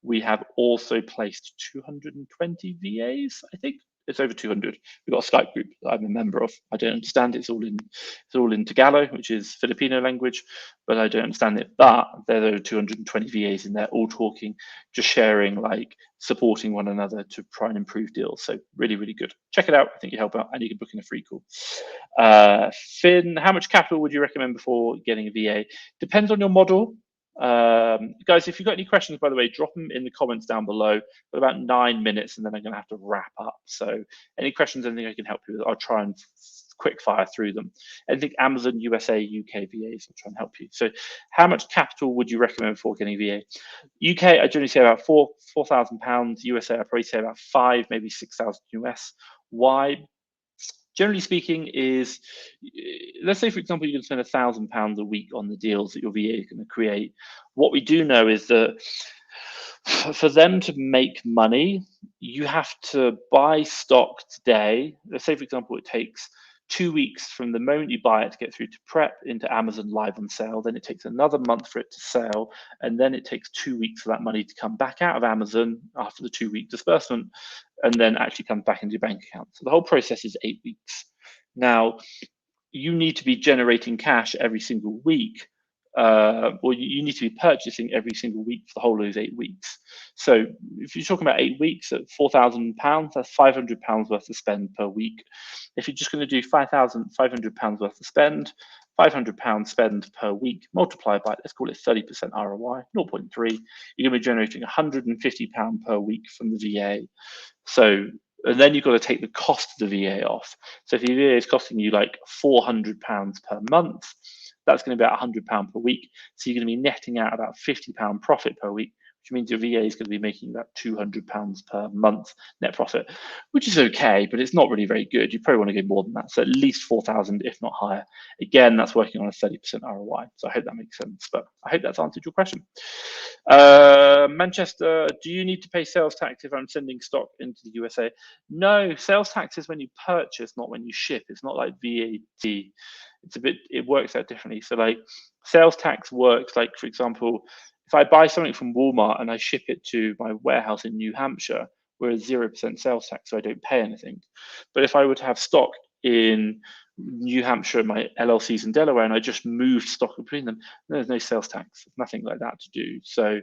we have also placed 220 VAs, I think. It's over 200. We've got a Skype group that I'm a member of. I don't understand it. It's all in Tagalog, which is Filipino language, but I don't understand it. But there are 220 VAs in there, all talking, just sharing, like supporting one another to try and improve deals. So really, really good. Check it out. I think you help out, and you can book in a free call. Finn, how much capital would you recommend before getting a VA? Depends on your model. Guys, if you've got any questions, by the way, drop them in the comments down below. Got about 9 minutes, and then I'm going to have to wrap up. So any questions, anything I can help you with, I'll try and quick fire through them. Anything Amazon, USA, UK VAs, I'll try and help you. So how much capital would you recommend before getting a VA? UK, I generally say about £4,000. USA, I probably say about 5, maybe 6,000 US. Why? generally speaking, is let's say, for example, you can spend £1,000 a week on the deals that your VA is going to create. What we do know is that for them to make money, you have to buy stock today. Let's say, for example, it takes 2 weeks from the moment you buy it to get through to prep into Amazon live on sale. Then it takes another month for it to sell. And then it takes 2 weeks for that money to come back out of Amazon after the 2-week disbursement and then actually comes back into your bank account. So the whole process is 8 weeks. Now, you need to be generating cash every single week, or you need to be purchasing every single week for the whole of those 8 weeks. So if you're talking about 8 weeks at £4,000, that's £500 worth of spend per week. If you're just going to do £5,500 worth of spend, £500 spend per week multiplied by, let's call it 30% ROI, 0.3, you're going to be generating £150 per week from the VA. So, and then you've got to take the cost of the VA off. So if your VA is costing you like £400 per month, that's going to be about £100 per week. So you're going to be netting out about £50 profit per week, which means your VA is going to be making about £200 per month net profit, which is okay, but it's not really very good. You probably want to go more than that. So at least 4,000, if not higher. Again, that's working on a 30% ROI. So I hope that makes sense, but I hope that's answered your question. Manchester, do you need to pay sales tax if I'm sending stock into the USA? No, sales tax is when you purchase, not when you ship. It's not like VAT. It works out differently. So like sales tax works like, for example, if I buy something from Walmart and I ship it to my warehouse in New Hampshire, we're at 0% sales tax, so I don't pay anything. But if I were to have stock in New Hampshire, my LLCs in Delaware, and I just moved stock between them, there's no sales tax, nothing like that to do. So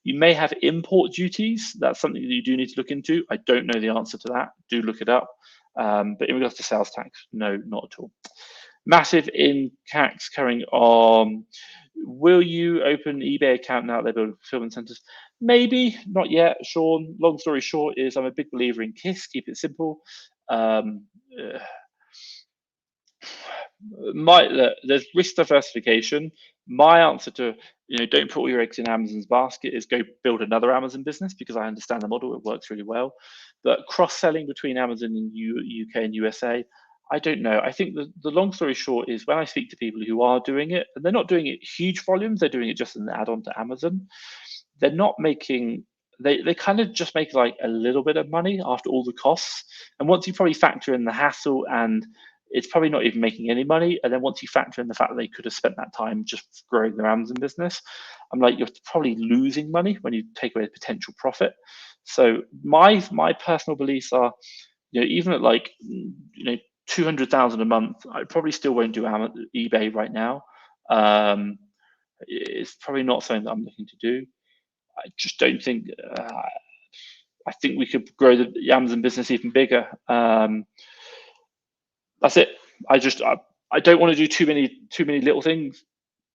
you may have import duties. That's something that you do need to look into. I don't know the answer to that. Do look it up. But in regards to sales tax, no, not at all. Massive in tax carrying on. Will you open an eBay account now that they're building fulfillment centers? Maybe, not yet, Sean. Long story short is I'm a big believer in KISS, keep it simple. There's risk diversification. My answer to don't put all your eggs in Amazon's basket is go build another Amazon business, because I understand the model, it works really well. But cross-selling between Amazon and UK and USA, I don't know. I think the long story short is when I speak to people who are doing it, and they're not doing it huge volumes, they're doing it just as an add-on to Amazon. They're not making, they kind of just make like a little bit of money after all the costs. And once you probably factor in the hassle, and it's probably not even making any money. And then once you factor in the fact that they could have spent that time just growing their Amazon business, I'm like, you're probably losing money when you take away the potential profit. So my personal beliefs are, even at like 200,000 a month, I probably still won't do eBay right now. It's probably not something that I'm looking to do. I just don't think. I think we could grow the Amazon business even bigger. That's it. I don't want to do too many little things.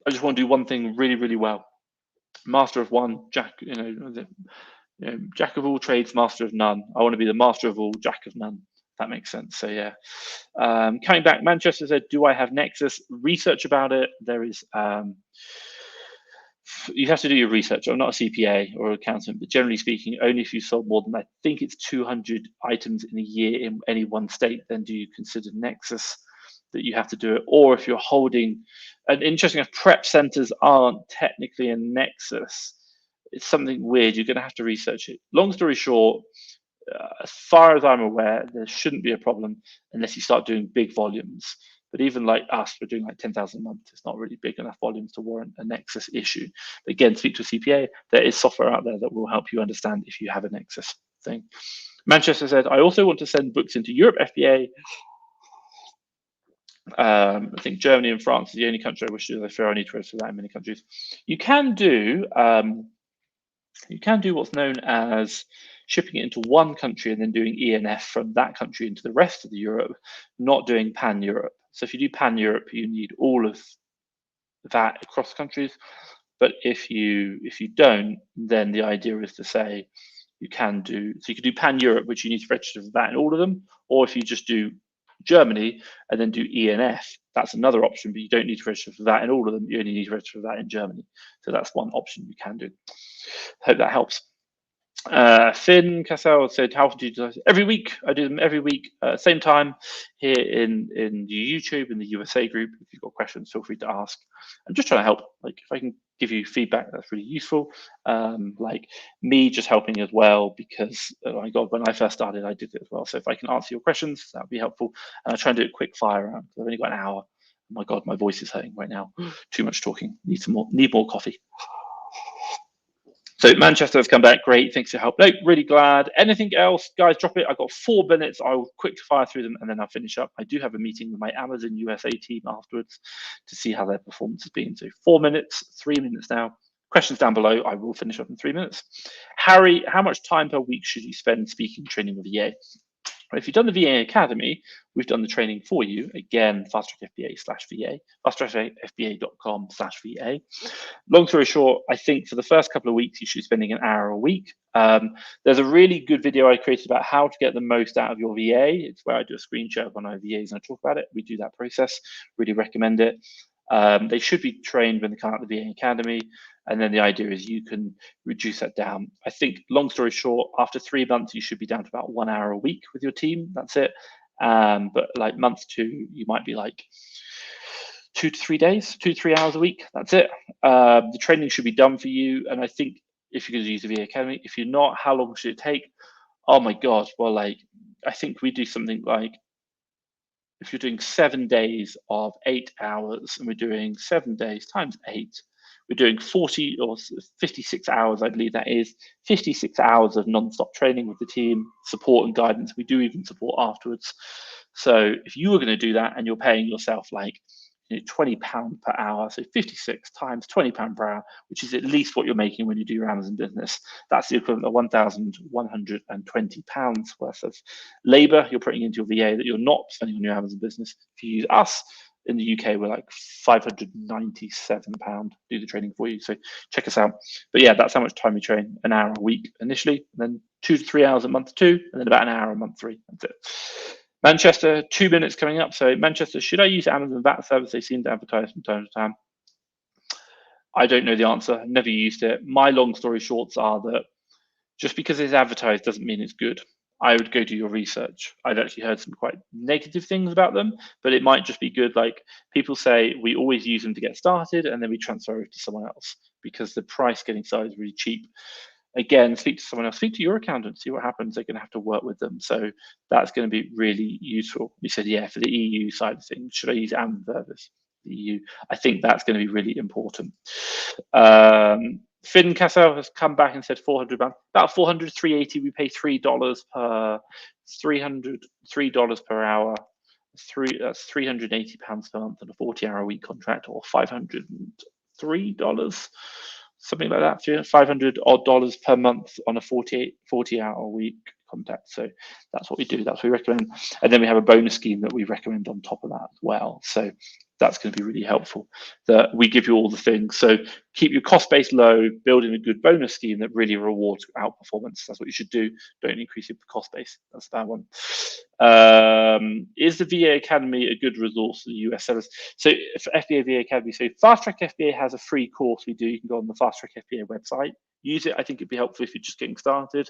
I just want to do one thing really, really well. Master of one, jack of all trades, master of none. I want to be the master of all, jack of none. That makes sense. So yeah. Coming back, Manchester said, do I have Nexus? Research about it. There is. You have to do your research. I'm not a CPA or accountant, but generally speaking, only if you sold more than, I think it's 200 items in a year in any one state, then do you consider Nexus that you have to do it. Or if you're holding, and interesting, if prep centers aren't technically a Nexus, it's something weird. You're going to have to research it. Long story short, as far as I'm aware, there shouldn't be a problem unless you start doing big volumes. But even like us, we're doing like 10,000 a month. It's not really big enough volumes to warrant a Nexus issue. But again, speak to a CPA. There is software out there that will help you understand if you have a Nexus thing. Manchester said, I also want to send books into Europe FBA. I think Germany and France is the only country I wish to. I fear I need to register that in many countries. You can do what's known as shipping it into one country and then doing ENF from that country into the rest of the Europe, not doing pan-Europe. So if you do pan-Europe, you need all of that across countries. But if you don't, then the idea is to say you can do, so you could do pan-Europe, which you need to register for that in all of them, or if you just do Germany and then do ENF, that's another option, but you don't need to register for that in all of them. You only need to register for that in Germany. So that's one option you can do. Hope that helps. Finn Cassell said, how do you do this? Every week? I do them every week, same time here in YouTube, in the USA group. If you've got questions, feel free to ask. I'm just trying to help. Like, if I can give you feedback, that's really useful. Like me just helping as well, because oh my God, when I first started, I did it as well. So if I can answer your questions, that would be helpful. And I try and do it quick fire round. I've only got an hour. Oh my God, my voice is hurting right now. Too much talking. Need more coffee. So Manchester has come back. Great. Thanks for your help. No, really glad. Anything else? Guys, drop it. I've got 4 minutes. I'll quick fire through them and then I'll finish up. I do have a meeting with my Amazon USA team afterwards to see how their performance has been. So 4 minutes, 3 minutes now. Questions down below. I will finish up in 3 minutes. Harry, how much time per week should you spend speaking training with VA? If you've done the VA Academy, we've done the training for you. Again, fasttrackfba/VA, fasttrackfba.com/VA. Long story short, I think for the first couple of weeks, you should be spending an hour a week. There's a really good video I created about how to get the most out of your VA. It's where I do a screen share of one of my VAs and I talk about it. We do that process. Really recommend it. They should be trained when they come out of the VA Academy. And then the idea is you can reduce that down. I think, long story short, after 3 months, you should be down to about 1 hour a week with your team. That's it. But like month 2, you might be like 2 to 3 days, 2 to 3 hours a week. That's it. The training should be done for you. And I think if you're going to use the VA Academy, if you're not, how long should it take? Oh my God. Well, like, I think we do something like, if you're doing 7 days of 8 hours and we're doing 7 days times 8, we're doing 40 or 56 hours, I believe that is, 56 hours of non-stop training with the team, support and guidance. We do even support afterwards. So if you were going to do that and you're paying yourself like £20 per hour, so 56 times £20 per hour, which is at least what you're making when you do your Amazon business. That's the equivalent of £1,120 worth of labor you're putting into your VA that you're not spending on your Amazon business. If you use us in the UK, we're like £597 do the training for you. So check us out. But yeah, that's how much time we train: an hour a week initially, and then 2 to 3 hours a month 2, and then about an hour a month 3. That's it. Manchester, 2 minutes coming up. So Manchester, should I use Amazon VAT service? They seem to advertise from time to time. I don't know the answer. I've never used it. My long story shorts are that just because it's advertised doesn't mean it's good. I would go do your research. I've actually heard some quite negative things about them, but it might just be good. Like people say, we always use them to get started and then we transfer it to someone else because the price getting started is really cheap. Again, speak to someone else, speak to your accountant, see what happens. They're going to have to work with them. So that's going to be really useful. You said, yeah, for the EU side of things, should I use Amazon service? The EU, I think that's going to be really important. Finn Cassell has come back and said 400, about 400, 380. We pay $3 per, $3 per hour. That's £380 per month on a 40-hour a week contract, or $503, something like that. $500 odd per month on a 40-hour week contract. So that's what we do. That's what we recommend. And then we have a bonus scheme that we recommend on top of that as well. So that's going to be really helpful, that we give you all the things. So keep your cost base low, building a good bonus scheme that really rewards outperformance. That's what you should do. Don't increase your cost base. That's that one. Is the VA Academy a good resource for the US sellers? So for FBA VA Academy, so Fast Track FBA has a free course we do. You can go on the Fast Track FBA website. Use it. I think it'd be helpful if you're just getting started.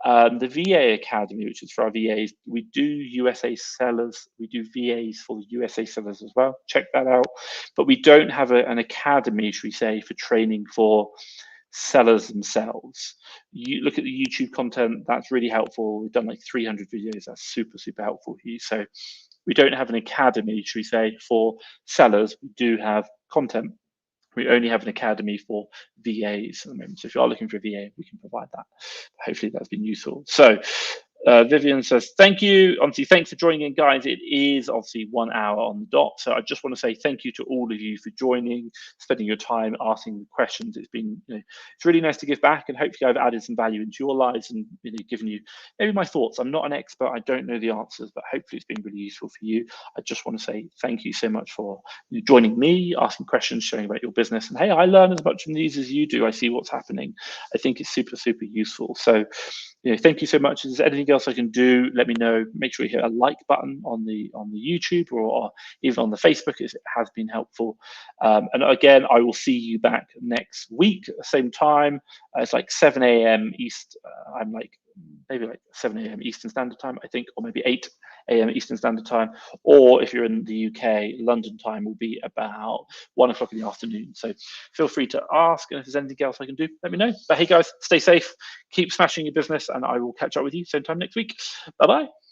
The VA Academy, which is for our VAs, we do USA sellers. We do VAs for the USA sellers as well. Check that out. But we don't have an academy, should we say, for training for sellers themselves. You look at the YouTube content, that's really helpful. We've done like 300 videos. That's super, super helpful for you. So we don't have an academy, should we say, for sellers. We do have content. We only have an academy for VAs at the moment. So if you are looking for a VA, we can provide that. Hopefully that's been useful. So Vivian says, thank you. Obviously, thanks for joining in, guys. It is obviously 1 hour on the dot. So I just want to say thank you to all of you for joining, spending your time asking questions. It's been, it's really nice to give back, and hopefully I've added some value into your lives and given you maybe my thoughts. I'm not an expert. I don't know the answers, but hopefully it's been really useful for you. I just want to say thank you so much for joining me, asking questions, sharing about your business. And hey, I learn as much from these as you do. I see what's happening. I think it's super, super useful. So, thank you so much. Is there anything else else I can do, let me know. Make sure you hit a like button on the YouTube or even on the Facebook if it has been helpful. And again, I will see you back next week, same time. It's like 7 a.m. East. I'm like maybe like 7 a.m. Eastern Standard Time, I think, or maybe 8 a.m. Eastern Standard Time. Or if you're in the UK, London time will be about 1 o'clock in the afternoon. So feel free to ask, and if there's anything else I can do, let me know. But hey guys, stay safe, keep smashing your business, and I will catch up with you same time next week. Bye bye.